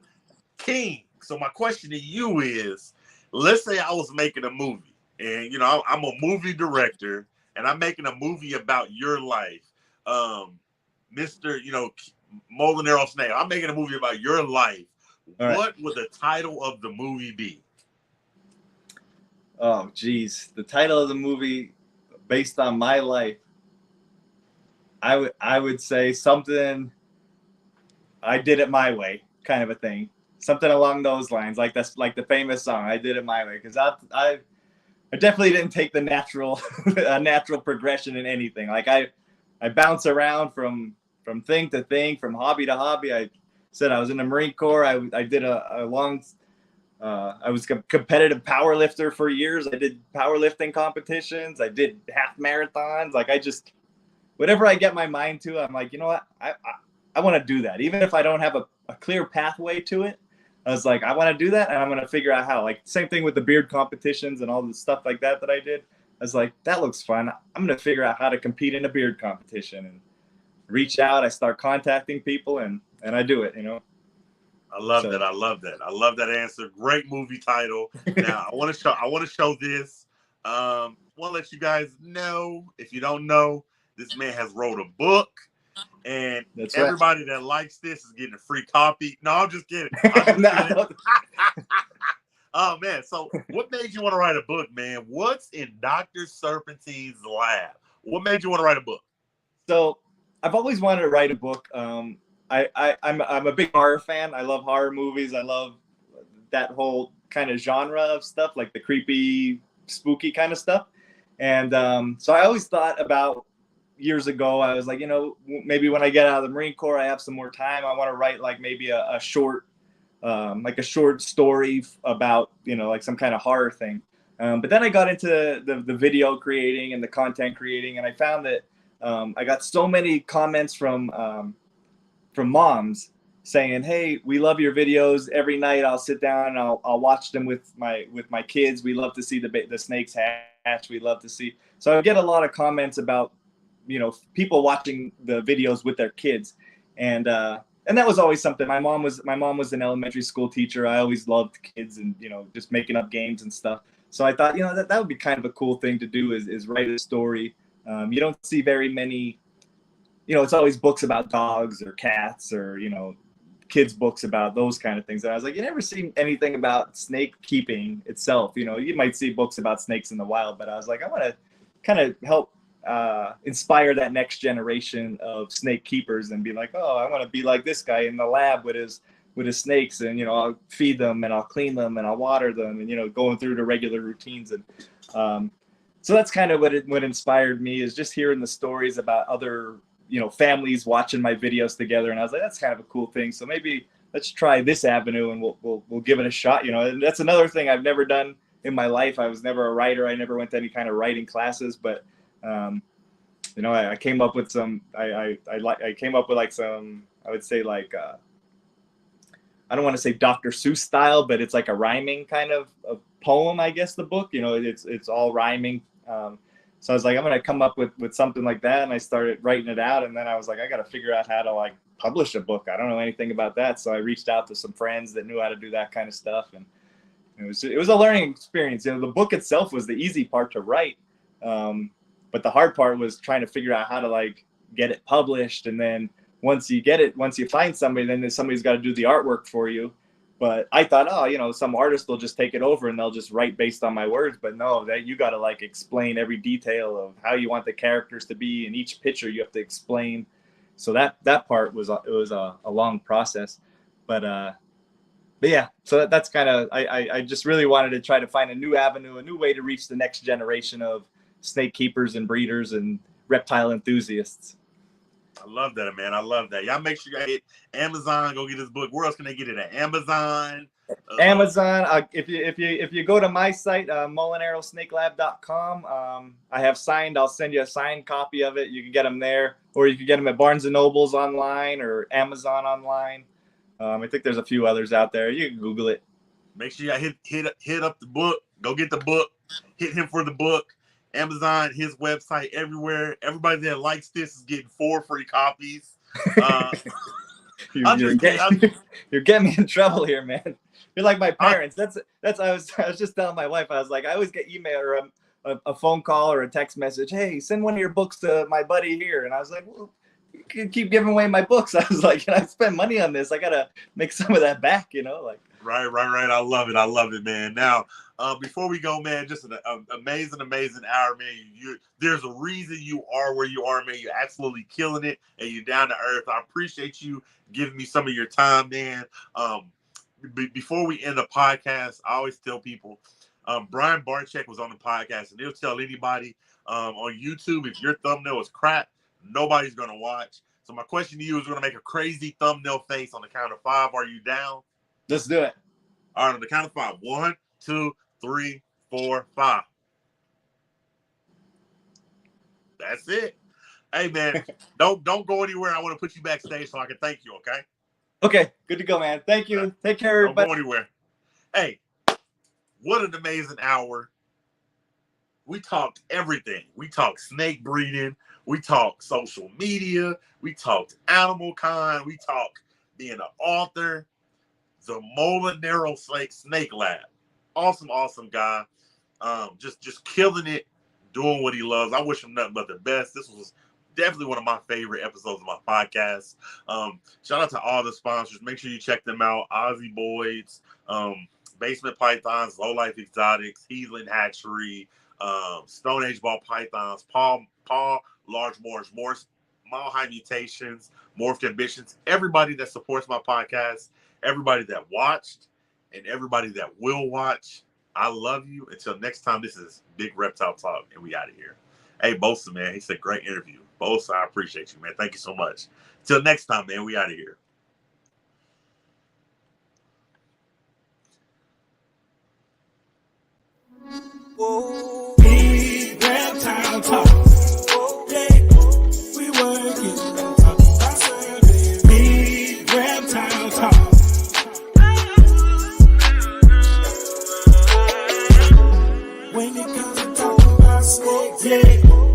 S1: king. So my question to you is, let's say I was making a movie, and I'm a movie director, and I'm making a movie about your life, Mr. Molinaro Snake. I'm making a movie about your life.
S3: All
S1: what would the title of the movie be?
S3: Oh, geez. The title of the movie based on my life, I would say something, I did it my way, kind of a thing. Something along those lines, like the famous song, I did it my way. Because I definitely didn't take the natural progression in anything. Like I bounce around from thing to thing, from hobby to hobby. I said I was in the Marine Corps. I did a long, I was a competitive power lifter for years. I did powerlifting competitions. I did half marathons. Like whatever I get my mind to, I'm like, you know what? I want to do that. Even if I don't have a clear pathway to it, I was like, I want to do that, and I'm going to figure out how. Like, same thing with the beard competitions and all the stuff like that I did. I was like, that looks fun. I'm going to figure out how to compete in a beard competition, and reach out. I start contacting people, and I do it,
S1: I love that. I love that answer. Great movie title. Now I want to show this. Want to let you guys know, if you don't know, this man has wrote a book, and
S3: That's
S1: everybody that likes this is getting a free copy. No, I'm just kidding. Oh man, so what made you want to write a book, man? What's in Dr. Serpentine's lab? What made you want to write a book?
S3: So I've always wanted to write a book. I'm a big horror fan. I love horror movies. I love that whole kind of genre of stuff, like the creepy, spooky kind of stuff. And so I always thought about years ago, I was like, maybe when I get out of the Marine Corps, I have some more time. I want to write like maybe a short, like a short story about, like some kind of horror thing. But then I got into the video creating and the content creating, and I found that I got so many comments from moms saying, "Hey, we love your videos. Every night I'll sit down and I'll watch them with my kids. We love to see the snakes hatch. We love to see." So I get a lot of comments about people watching the videos with their kids, and that was always something. My mom was an elementary school teacher. I always loved kids and just making up games and stuff. So I thought that would be kind of a cool thing to do is write a story. You don't see very many. It's always books about dogs or cats or kids books about those kind of things. And I was like, you never see anything about snake keeping itself. You might see books about snakes in the wild, but I was like, I want to kind of help inspire that next generation of snake keepers and be like, oh, I want to be like this guy in the lab with his snakes, and I'll feed them and I'll clean them and I'll water them, and going through the regular routines. And so that's kind of what inspired me, is just hearing the stories about other families watching my videos together. And I was like, that's kind of a cool thing. So maybe let's try this avenue and we'll give it a shot. And that's another thing I've never done in my life. I was never a writer. I never went to any kind of writing classes, but I came up with some. I came up with like some. I would say like I don't want to say Dr. Seuss style, but it's like a rhyming kind of a poem. I guess the book. It's all rhyming. So I was like, I'm gonna come up with something like that, and I started writing it out. And then I was like, I got to figure out how to like publish a book. I don't know anything about that, so I reached out to some friends that knew how to do that kind of stuff, and it was a learning experience. The book itself was the easy part to write. But the hard part was trying to figure out how to like get it published. And then once you find somebody, then somebody's got to do the artwork for you. But I thought, some artist will just take it over and they'll just write based on my words. But no, that you got to like explain every detail of how you want the characters to be, and each picture you have to explain. So that part was a long process. But yeah, so that's kind of, I just really wanted to try to find a new avenue, a new way to reach the next generation of snake keepers and breeders and reptile enthusiasts.
S1: I love that, man. I love that. Y'all make sure you hit Amazon. Go get this book. Where else can they get it at? Amazon.
S3: Amazon. If you go to my site, molinarosnakelab.com, I have signed. I'll send you a signed copy of it. You can get them there, or you can get them at Barnes and Nobles online or Amazon online. I think there's a few others out there. You can Google it.
S1: Make sure you hit up the book. Go get the book. Hit him for the book. Amazon, his website, everywhere. Everybody that likes this is getting 4 free copies.
S3: You're getting me in trouble here, man. You're like my parents. That's I was just telling my wife. I was like, I always get email or a phone call or a text message. Hey, send one of your books to my buddy here. And I was like, well, you can keep giving away my books. I was like, I spend money on this. I gotta make some of that back. Like.
S1: Right. I love it, man. Now, before we go, man, just an amazing hour, man. There's a reason you are where you are, man. You're absolutely killing it, and you're down to earth. I appreciate you giving me some of your time, man. Before we end the podcast, I always tell people, Brian Barczyk was on the podcast, and he'll tell anybody on YouTube, if your thumbnail is crap, nobody's going to watch. So my question to you is, we're going to make a crazy thumbnail face on the count of 5. Are you down?
S3: Let's do it.
S1: All right, on the count of 5. 1, 2, 3, 4, 5. That's it. Hey, man, don't go anywhere. I want to put you backstage so I can thank you, okay?
S3: Okay, good to go, man. Thank you. Take care, everybody.
S1: Don't go anywhere. Hey, what an amazing hour. We talked everything. We talked snake breeding. We talked social media. We talked animal kind. We talked being an author. The Molinaro Snake Lab. Awesome guy. Just killing it, doing what he loves. I wish him nothing but the best. This was definitely one of my favorite episodes of my podcast. Shout out to all the sponsors. Make sure you check them out. Aussie Boys, Basement Pythons, Low Life Exotics, Heathland Hatchery, Stone Age Ball Pythons, Paul Large Morse Mile High Mutations, Morphed Ambitions, everybody that supports my podcast, everybody that watched, and everybody that will watch. I love you. Until next time, this is Big Reptile Talk, and we out of here. Hey, Bosa, man, he said great interview. Bosa, I appreciate you, man. Thank you so much. Till next time, man, we out of here.
S2: Big Reptile Talk. Yeah, we working. Talk about service. Big Reptile Talk. When it comes to talking about snakes, yeah.